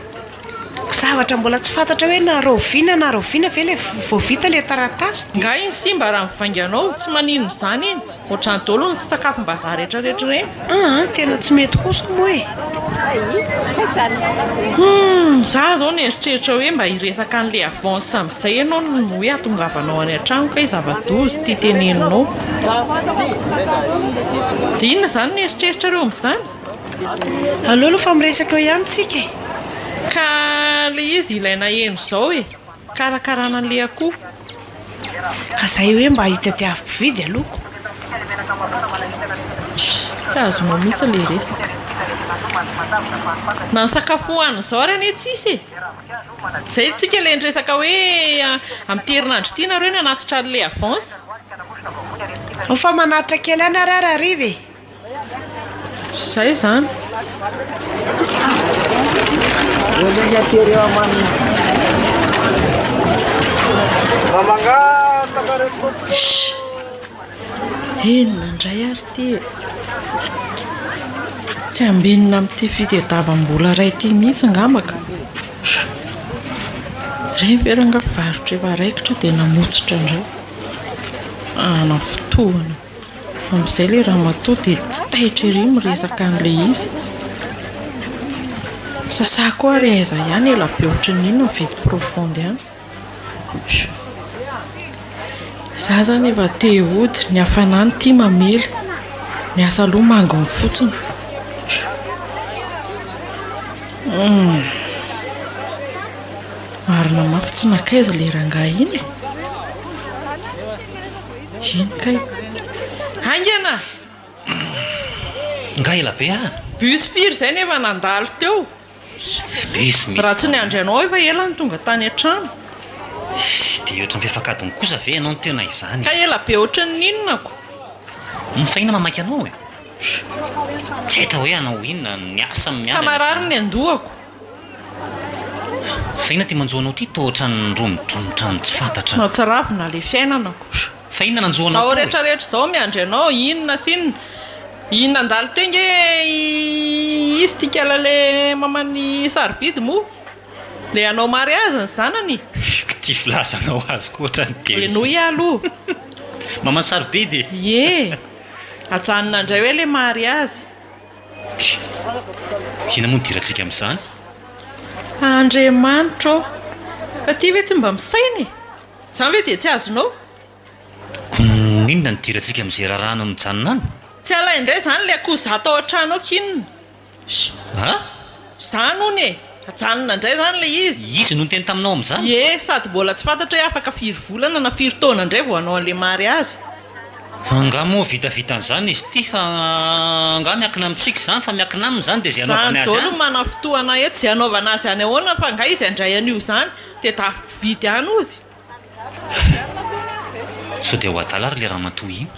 zavatra mbola tsy fantatra hoe na roviana ve le voavita le taratasy nga iny si mba raha mivainganao tsy maninona izany iny ohatrany daholo ny sakafom-bazaha rehetrarehetra reny tena tsy mety kosa moa e za zao ny eritreritra hoe mba hiresaka an'le avance amin'izay ianao no hoe atongavanao any an-trano ka zava-dozy tia teneninao dia inona zany ny eritreritra reo amin'izany aleo aloha fa miresaka eo ihany tsika ka le izy ilaina eno zao e karakarana an'le akoho ka zay hoe mba hitadiavy mpividy aloko tsy azonao mihitsy le resaka na ny sakafo hoany zao ary ane tsisy e zay tsika le nyresaka hoe amin'ny herinandro ity nareo ny anatitra an'le avance fa manaritra kely any ary ariva e zay zany enona indray ary ty tsy ambinina amin'ity fitadiavam-bola ray ity mihitsy ngambaka reveranga varotra efa raikitra dia namotsitra indray ana fotoana amin'izay le raha matoa dia tsy tahitra ery miresaka an'le izy sasako ary aiza ihany ela be ohatra n'inona vidy profonde ihany za zany efa te hody ny hafanany tia mamely ny asa aloha mangony fotsiny marina mafy tsy nakaiza le rangah iny iny kay angana nga ela be bus firy zay nefa nandalo teo bus misy raha tsy ny andry anao efa ela ny tonga tany an-trano dia ohatran'ny fiafakadiny kosa ve ianao ny tena izany ka ela be ohatran'ny ninonako mifahina mamaky anao e tsy hita hoe anao inona miasa ka marary ny andohako fahina ty manjoanao ty to ohatran'ny romodromotra ny tsy fantatra matsaravina le fiainanako fahina nanjoanao zao rehetrarehetra zao miandry anao inona sinona inona andalo tenge izy tikala le mamany sarobidy moa le anao mariazy ny zanany ty filazanao azy ko ohatrany le noy aloha mamany sarobidy ye ajanona indray hoe le mariazy ina moa nidirantsika amin'izany Andriamanitra fa ty hoe tsy mba misainy izany hoe dia tsy azonao ko inona nidirantsika amin'izay rarahana mijanona any tsy alaindray izany le akoho za tao an-trano ao kinona a izany hony e ajanona indray izany le izy no teny taminao amin'izany ye sady mbola tsy fantatra hoe afaka firy volana na firy taona indray vao hanao an'le mariazy anga moa vitavita an'izany izy ty fa anga miakina amintsika izany fa miakina aminy izany dia zay anaovana azy dolo mana fotoana eto zay anaovana azy any ahoana fa nga izy andray an'io izany dia tavidy any ozy sao dia ho adala ary le raha matoy iny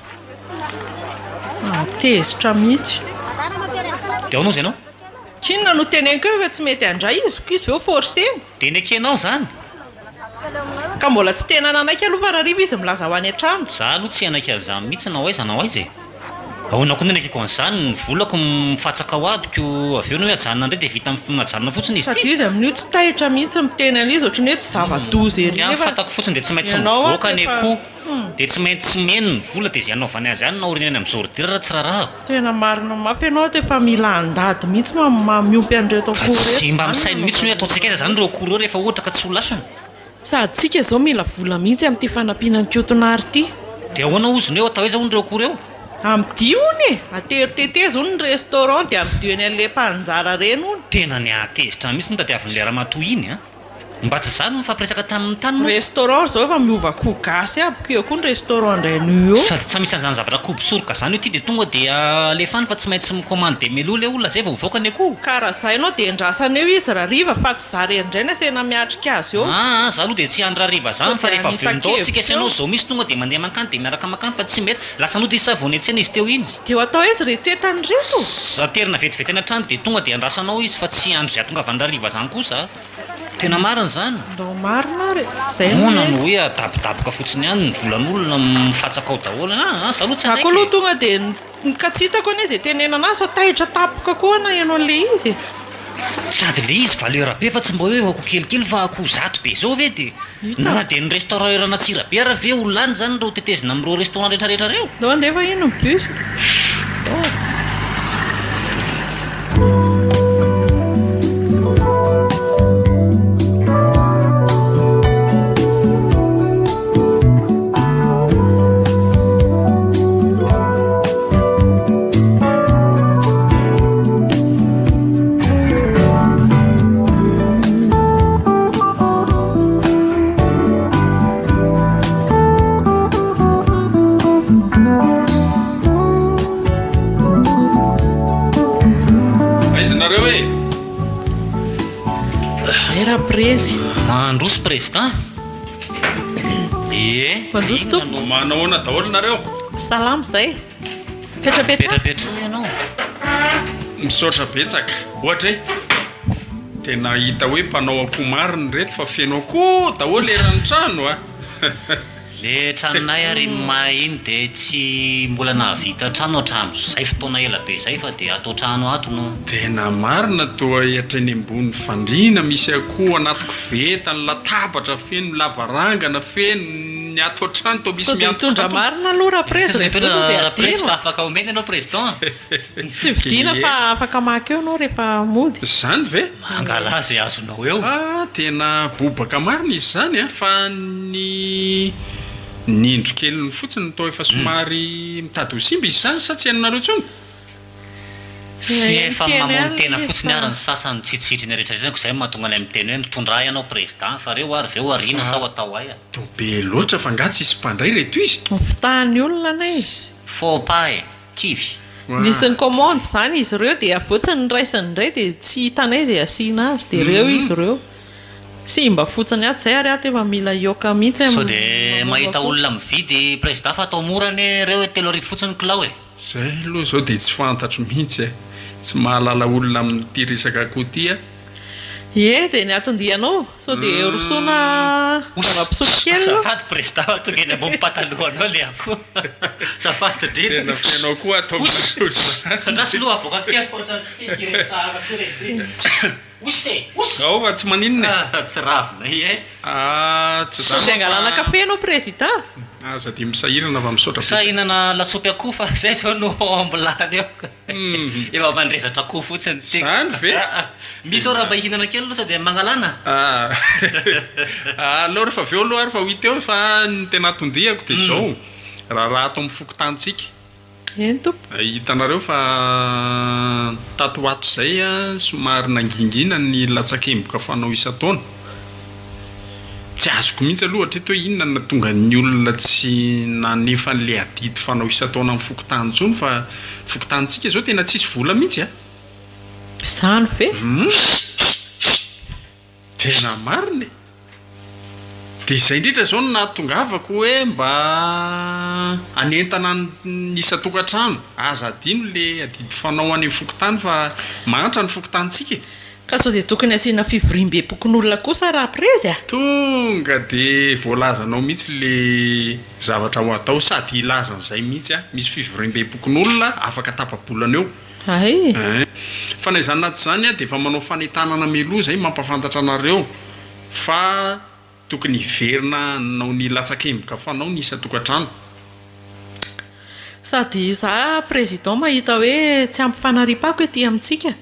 tezitra mihitsy dia ao anao zay anao kinona no teneniko hoe tsy mety andray izy ko izy veo forceny teny akenao zany ka mbola tsy tena nanaiky aloha fa rahariva izy milaza ho any an-trano za aloha tsy anaiky an'izany mihitsy na hoaiza na hoaiza e ahoana koa nanakiko an'izany ny volako mifatsaka ho abiko avy eo no hoe ajanona indray dia vita ajanona fotsiny izy sady izy amin'io tsy tahitra mihitsy miteny an'izy ohatrany hoe tsy zava-dozy ery nefa fantako fotsiny dia tsy maintsy mivoaka ny akoho dia tsy maintsy meno ny vola dia zay anaovany azy any na orinany amin'izao ordira raha tsy raraha tena marina mafy ianao te fa mila andady mihitsy mamiompy an'ireto akoho reto tsy mba misainy mihitsy hoe ataontsika aiza zany ireo akoho ireo rehefa ohatra ka tsy ho lasana sady tsika izao mila vola mihitsy amin'ity fanampianany kotonary ity dia ahoana ozony hoe atao aiza hono ireo akoho ireo amidi ony e ateritete zony ny restaurant dia amidiony an'le mpanjara reny ony tena ny atezitra mihitsy ny tadiavin'le raha matoy iny a mba tsy zany mifampiresaka tamin'ny tany moa restaurant zao efa miova koho gasy abiko eo koa ny restaurant ndrain'io eo sady tsy misy an'izany zavatra kobosoroka zany io ty dia tonga dia alefany fa tsy maintsy micommande de melo le olona zay vao mivoaka ny akoho karaha zay ianao dia ndrasana eo izy rahariva fa tsy za rendray ny asena miatrika azy eo za aloha dia tsy andrariva zany fa rehefa avendao tsika sianao zao misy tonga dia mandeha makany dia miaraka makany fa tsy mety lasa anao dia savony antsena izy teo iny teo atao izy retoetany reto aterina vetivety any trano dia tonga dia andrasanao izy fa tsy andro zay tonga avy andrariva zany kosa tena marina zany ndao marina re zay ona no hoe adabodaboka fotsiny ihany ny volan'olona mifatsaka ao daholo za aloha tsy ako aloha tonga dia nikatsitako anie izay tenenana so tahitra tapoka koa na ianao an'le izy sady le izy valeur be fa tsy mba hoe akoho kelikely fa akoho zato be zao ve dia na dia ny restaurant erana tsira be ara ve olona any zany reo tetezina amin'ireo restaurant rehetrarehetra reo ndao andefa ino ny bus prezy mandroso président mandroso to manahoana daholo nareo salamo zay petrapetrapetra ianao misaotra betsaka ohatra tena hita hoe mpanao akoho mariny reto fa feno akoho daholo eran'ny trano a le tranonay ary mahiny dia tsy mbola nahavita trano hatramo zay fotoana ela be zay fa dia atao trano ato no tena marina toa hiatrany ambony fandriana misy akoho anatiko veta ny latabatra feno lavarangana feno ny atao trano to misy mitondra marina aloha raha président fa afaka omena ianao président tsy vidina fa afaka maky eo anao rehefa mody zany ve mangala zay azonao eo tena bobaka marina izy zany a fa ny indro keliny fotsiny tao efa somary mitady ho simba izy zany sa tsy hainonareo tsony sy efa mamony tena fotsiny ary ny sasany tsitsitriny rehetrarehetrako izay mahatonga any amin'ny teny hoe mitondra ianao président fa reo ary veo ariana sa ho atao ay to be loatra fa nga tsy isy mpandray reto izy fitahany olona anay faux pas kivy nisy ny commande zany izy ireo dia avotsiny ny raisiny indray dia tsy hitanay izay asiana azy dia ireo izy ireo sy mba fotsiny ato zay ary ato efa mila ioka mihitsy sao dia mahita olona mividy président fa atao morany reo telo arivo fotsiny kilao zay aloha zao dia tsy fantatro mihitsy tsy mahalala olona amin'ity resaka akoho ty dia ny atondianao sao dia rosoana zava-pisotro kely safady président tonga eny ambony patalohanao le akoho safady tena fianao koa atao rasy loha avoaka kely portsara ao fa tsy maninona tsy ravina tsy sao dia angalana kafe anao président aza dia misahirana fa misaotra sahinana lasopy akoho fa zay zao no ambolany eo efa mandrezatra akoho fotsiny zany ve misy ao raha mba hihinana kely aloha sa dia mangalana aloha rehefa aveo aloha ary fa ho ita eo fa ny tena tondihako dia zao raha ato amin'ny fokotantsika eny tompo hitanareo fa tato ato zay somary nangingina ny latsakemboka fanao isa-taona tsy azoko mihitsy aloha hatreto hoe inona na tonga ny olona tsy nanefa n'le adidy fanao isa-taona amin'ny fokotany tsony fa fokotantsika zao tena tsisy vola mihitsy zany ve tena mariny dia izay indrindra zao no nahatongavako hoe mba anentana nisa-tokantrano aza adino le adidy fanao any amin'ny fokotany fa mantra ny fokotantsika ka sao dia tokony asiana fivoriam-be-pokon'olona kosa raha prezy tonga dia voalazanao mihitsy le zavatra ho atao sady ilazan'izay mihitsy misy fivoriam-be-pokon'olona afaka tapabolana eo fa na izany naty zany dia efa manao fanentanana meloa zay mampafantatra anareo fa tokony hiverina nao ny latsakemboka fanao nisa-tokantrano sady za président mahita hoe tsy ampifanaripako ety amintsika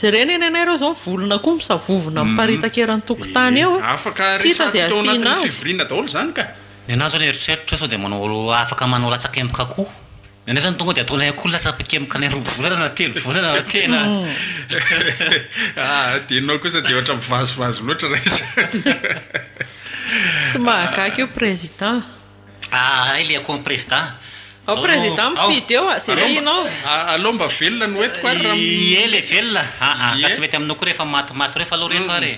jerena eny anay reo zao volona koa misavovona miparitaka eran'ny tokotany eo afaka resantsika ao anatin'ny fivoriana daholo zany ka ny anazy ao ny eritreritra sao dia manao afaka manao latsakemboka koa ny anay zany tonga dia ataonay akoho latsakemboka ny roa volana na telo volana na tena dia anao kosa dia ohatra mivazovazo loatra raisa tsy mahagaky eo président le akoho amin'ny président ao président mifidy eo zay tianao aloha mba velona no etiko ary le velona ka tsy mety aminao koa rehefa matimaty rehefa aloha reto ary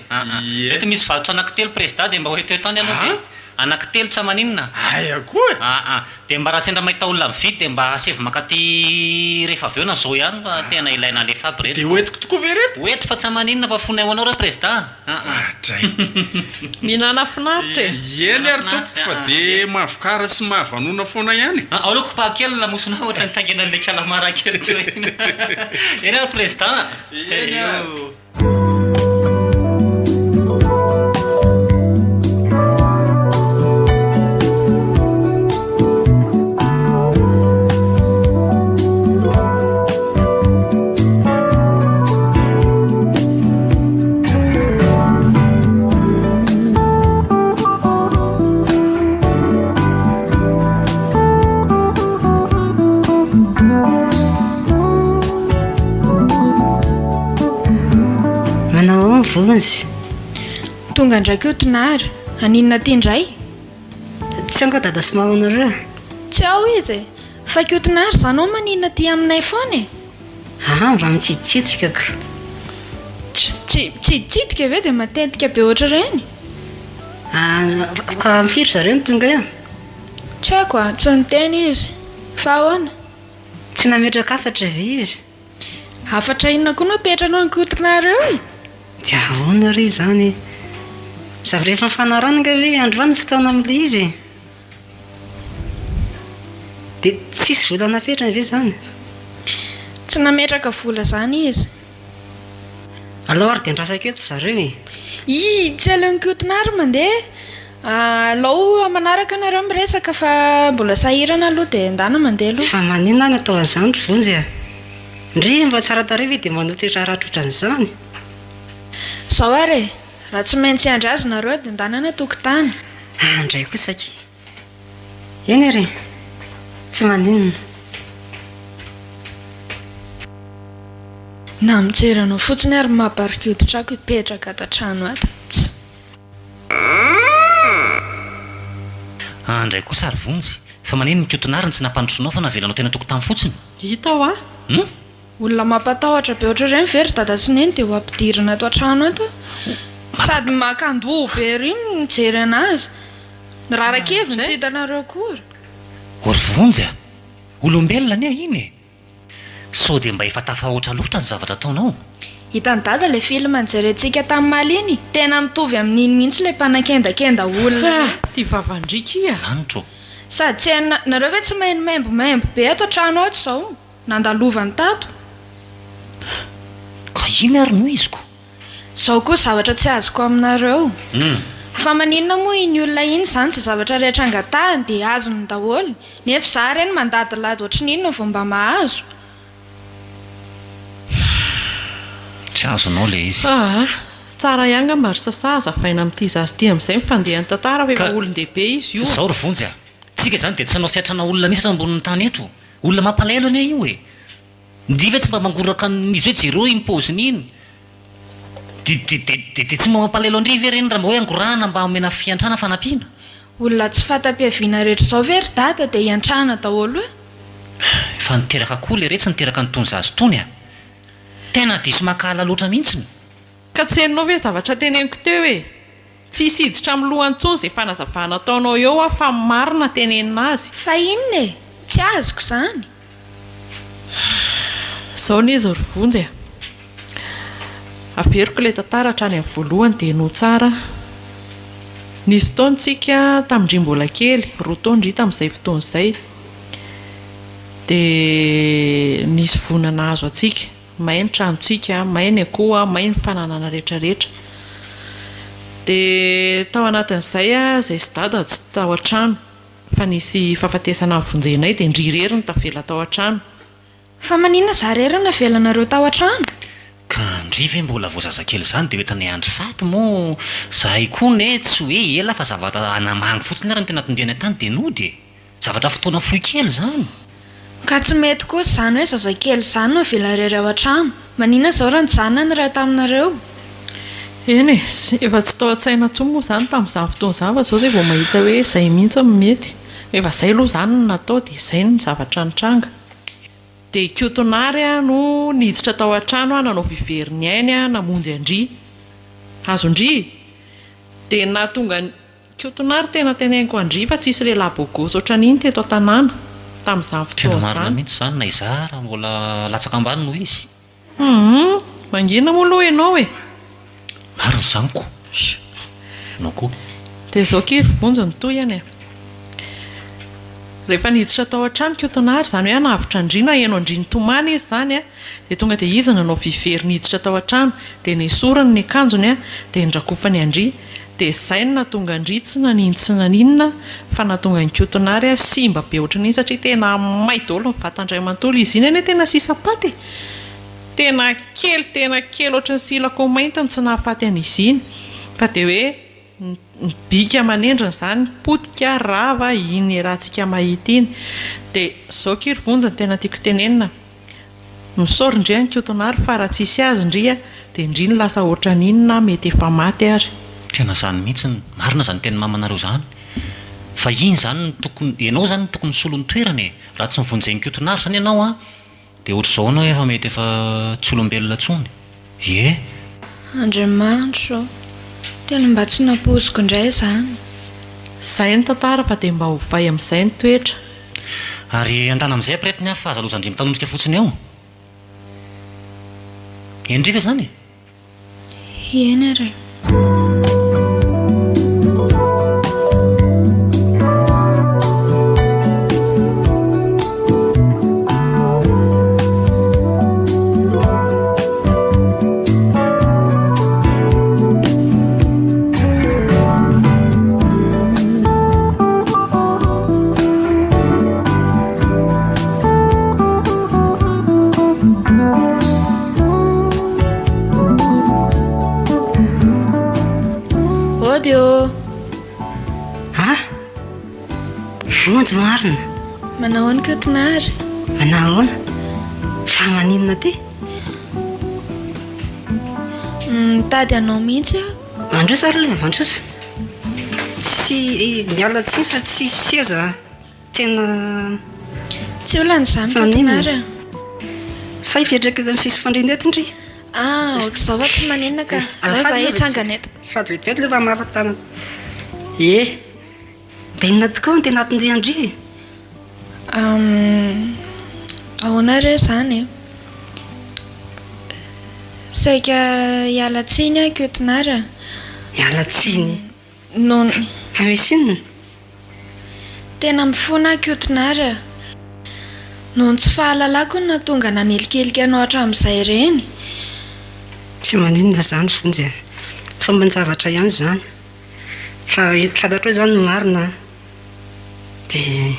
reto misy varotra anankitelo président dia mba hoetoeto any aloha dia anankitelo tsa maninona ay akoa dia mba raha sendra mahita olona mividy dia mba asevy makaty rehefa aveo na zao ihany fa tena ilaina lefa aby reto dia hoetiko tokoa ve reto hoeto fa tsy maninona fa fonay ho anao re président dray minana finaritra eny ary tompo fa dia mahavokara sy mahavanona foana ihany aloko pahakely lamosina ohatra ny tangenan'le kalamara-kely to eny ary président vonjy tonga ndraiky eo tonary aninona ty indray tsy ango dada sy mamanareo tsy ao izy fa keo tonary zanao maninona ty aminay foana mba mitsiditsidikako tsiditsidika ve dia matetika be ohatra reny mifiry zareo ny tonga eo tsy haiko tsy niteny izy fa ahoana tsy nametraka afatra ve izy afatra inona koa no petranao ny kotonary eo dia ahoana ry zany zavy rehefa mifanarana ve androany fotoana amin'le izy dia tsisy vola napetrana ve zany tsy nametraka vola zany izy alao ary dia ndrasaka eto zareo tsy aleony kotonary mandeha alao manaraka anareo miresaka fa mbola sahirana aloha dia ndana mandeha aloha fa maninona any atao an'izany vonjy ndry mba tsara tare ve dia manotoetra rahatroatran'izany zao ary raha tsy maintsy andry azy nareo dia ndanana tokotany andray kosaka eny ary tsy maninona na mijeranao fotsiny ary mahabarikoditrako hipetraka atantrano atatsy andray koa sary vonjy fa maneno mikotonariny tsy nampandrosoanao fa navelanao tena tokotany fotsiny hita ao olona mampatahotra be ohatra ireny very dada sy neny dia ho ampidirina ato an-trano ato sady makandoa be ry mijery anazy raha rakeviny tsy hitanareo akory ory vonjy a olombelona anie iny e sao dia mba efa tafahoatra loatra ny zavatra ataonao hitany dada le film nijerentsika tamin'ny maliny tena mitovy amin'iny mihitsy ilay mpanakendakenda olona tia vavandrika ia lanitro sady tsy nareo hoe tsy maheno maimbomaimbo be ato an-trano ato izao nandalovany tato ka iny ary no iziko izao koa zavatra tsy azoko aminareo fa maninona moa iny olona iny izany sy zavatra rehetra angatahany dia azony daholo nefa za reny mandadilady ohatrin'inona vao mba mahazo tsy azonao le izy tsara ihanga mary sasaza vaina amin'ity zazy ty amin'izay mifandehany tantara fa efa olon-dehibe izy io zao ry vonjy a tsika izany dia tsy hanao fiatrana olona misy eto ambonin'ny tany eto olona mampalahelo anie io e ndriva tsy mba mangoraka izy hoe jereo impoziny iny dia tsy mba mampalahelo andriva ireny raha mba hoe angorahana mba omena fiantrana fanampiana olona tsy fatam-piaviana rehetra izao very dada dia hiantrana daholo e fa niteraka koa le retsy niteraka nytony zazy tony a tena diso makahala loatra mihitsiny ka tsy henonao hoe zavatra teneniko teo hoe tsy hisiditra amin'ny lohany tsony izay fanazavana ataonao eo a fa marina tenenina azy fa inona e tsy azoko izany izao nizy ry vonjy a averiko ilay tantara hatrany amin'ny voalohany dia no tsara nisy taontsika tamindry mbola kely roa taondry tamin'izay fotoana izay dia nisy vonana azo atsika mahay ny tranontsika mahay ny akoha mahay ny fananana rehetrarehetra dia tao anatin'izay a izay sy dada tsy tao an-trano fa nisy fahafatesana vonjenay dia ndrirery ny tavela tao an-trano fa maninona za rery navelanareo tao an-trano ka ndriva hoe mbola voazazakely izany dia hoetany andry faty moa zahay koa ne tsy hoe ela fa zavatra anamangy fotsiny ary ny tena tondeny tany dia nody e zavatra fotoana fohy kely izany ka tsy mety koa izany hoe zazakely izany no avela rery ao an-trano maninona izao raha nijanona ny ray taminareo eny e efa tsy tao an-tsaina tsoa moa izany tamin'izany fotoana izany fa izao izay vao mahita hoe izay mihitsy mety efa izay aloha izany no natao dia izay ny zavatra nitranga dia kotonary a no niditra tao an-trano a nanao viveriny ainy a namonjy andry azondry dia nahatonga kotonary tena teneniko andry fa tsisy lehilahy bogosy ohatran'iny teto an-tanàna tamin'izany tena fotoana marina izany mihitsy izany na izara mbola latsaka ambany no izy mangina moa aloha ianao e marina izanyko nao koa dia izao kiry vonjy ny toy any e rehefa niditra tao an-trano kotonary izany hoe anavitra andrina eno andriny tomany izy izany a dia tonga dia izy nanao vivery niditra tao an-trano dia nesorany ny akanjony a dia ndrakofany andry dia izay no natonga andry tsy nanino tsy naninona fa natonga ny kotonary a simba be ohatran'iny satria tena may daholo ny vatandray manontolo izy iny anie tena sisapaty tena kely ohatran'ny silako mainty tsy nahafaty an'izy iny fa dia hoe bika aman'endriny izany potika rava iny rahantsika mahita iny dia izao kiry vonjany tena tiako tenenina misaory indray ny kotonary fa raha tsisy azy indria dia indri ny lasa ohatran'inona mety efa maty ary tena izany mihitsy marina izany teny mamanareo izany fa iny izany tokony ianao izany tokony solon'ny toerana e raha tsy mivonjeny kotonary izany ianao a dia ohatr'izao anao efa mety efa tsy olombelona tsony ye andriamanitra tena mba tsy napoziko indray izany izay ny tantara fa dia mba hovay amin'izay ny toetra ary an-tana amin'izay ampiretiny a fa azaloza andry mitanondrika fotsiny ao endriva izany eny ary vonjy marina manahoana kotonary manahoana fa maninona ty tady anao mihitsy a mandrosa ary le mandrosa tsy miala tsi fa tsy seza tena tsy olana izany kotonary a say fiadraka amin'ny sisy fandrinety indry ok'izao fa tsy maninona ka za hitsangana eto sy fady vetivety lefa mahafatana e dia inona tokoa ny tena atin-dia andry ahoana re zany saika hialatsiny akiotinara hialatsiny no fa misy inona tena mifona akiotinara nohony tsy fahalalako no natonga nanelikeliky anao hatramin'izay ireny tsy maninona zany fonjy fomban-javatra ihany zany fa fantatra hoe zany no marina dia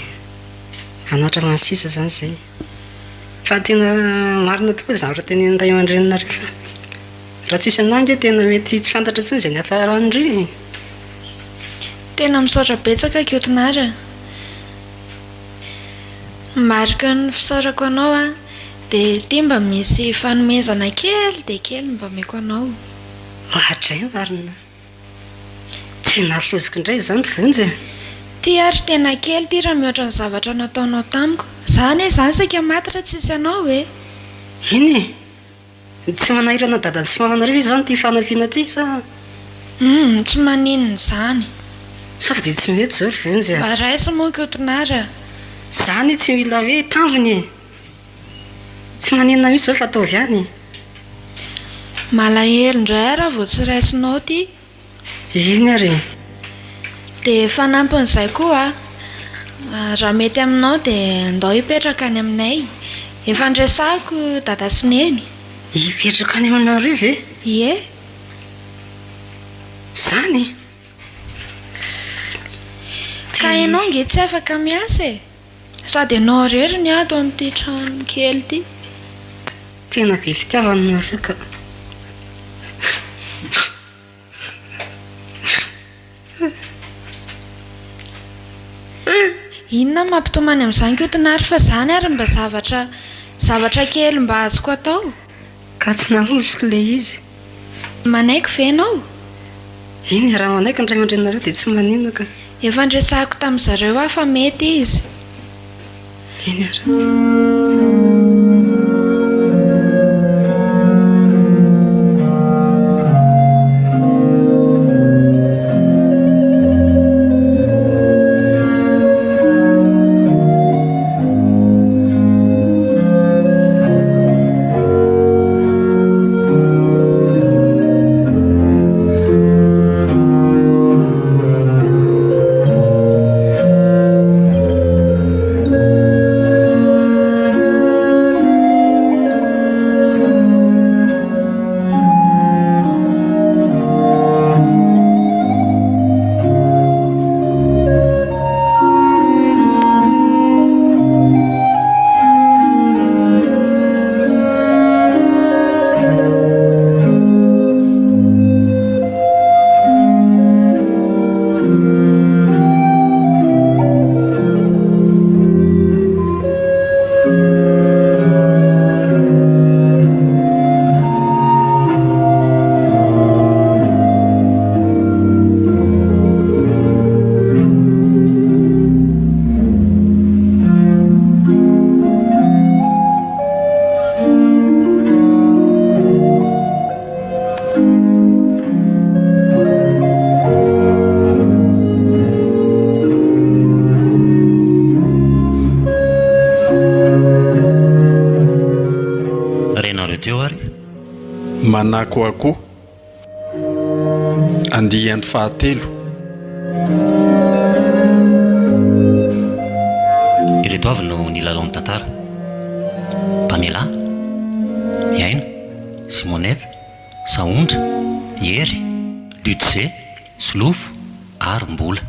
anatra mansisa zany zay fa tena marina tokoa zavatra teny ray aman-drenina rehefa raha tsisy anange tena mety tsy fantatra tsony zay ny afaran'ndry tena misaotra betsaka akiotinara marika ny fisaorako anao dia tia mba misy fanomezana kely dia kely mba meko anao ohatray marina tsy nahafoziko indray zany vonjy tia ary tena kely tia raha mihoatra ny zavatra nataonao tamiko zany zany saika maty raha tsisy anao e iny e tsy manahirana dada sy mamanareo izy zany ty fanafiana ty sa tsy maninona zany sa fa dia tsy mety zao vonjy mba raisy moa kiotinara zany tsy mila hoe tambiny tsy maninona misy zao fa ataovy any malahelo indray raha vao tsy raisinao ty iny ary dia fanampin'izay koa raha mety aminao dia andao hipetraka any aminay efa ndresahako dada sy neny hipetraka any aminareo ve ie zany ka ianao nge tsy afaka miasa e sady ianao rery ny ato amin'ity trano kely ity tena be fitiavanareo ka inona mampitomany amin'izany kiotinary fa zany ary mba zavatra kely mba azoko atao ka tsy narosiko le izy manaiky ve ianao iny raha manaiky ny ray aman-drenareo dia tsy maninona ka efa ndresahako tamin'izareo aho fa mety izy iny ara manako akoho andihan'ny fahatelo ireto avy no nilalao ny tantara Pamela, Iaina, Simonette, Saondra, Hery, Ludze, Slofo ary Mbola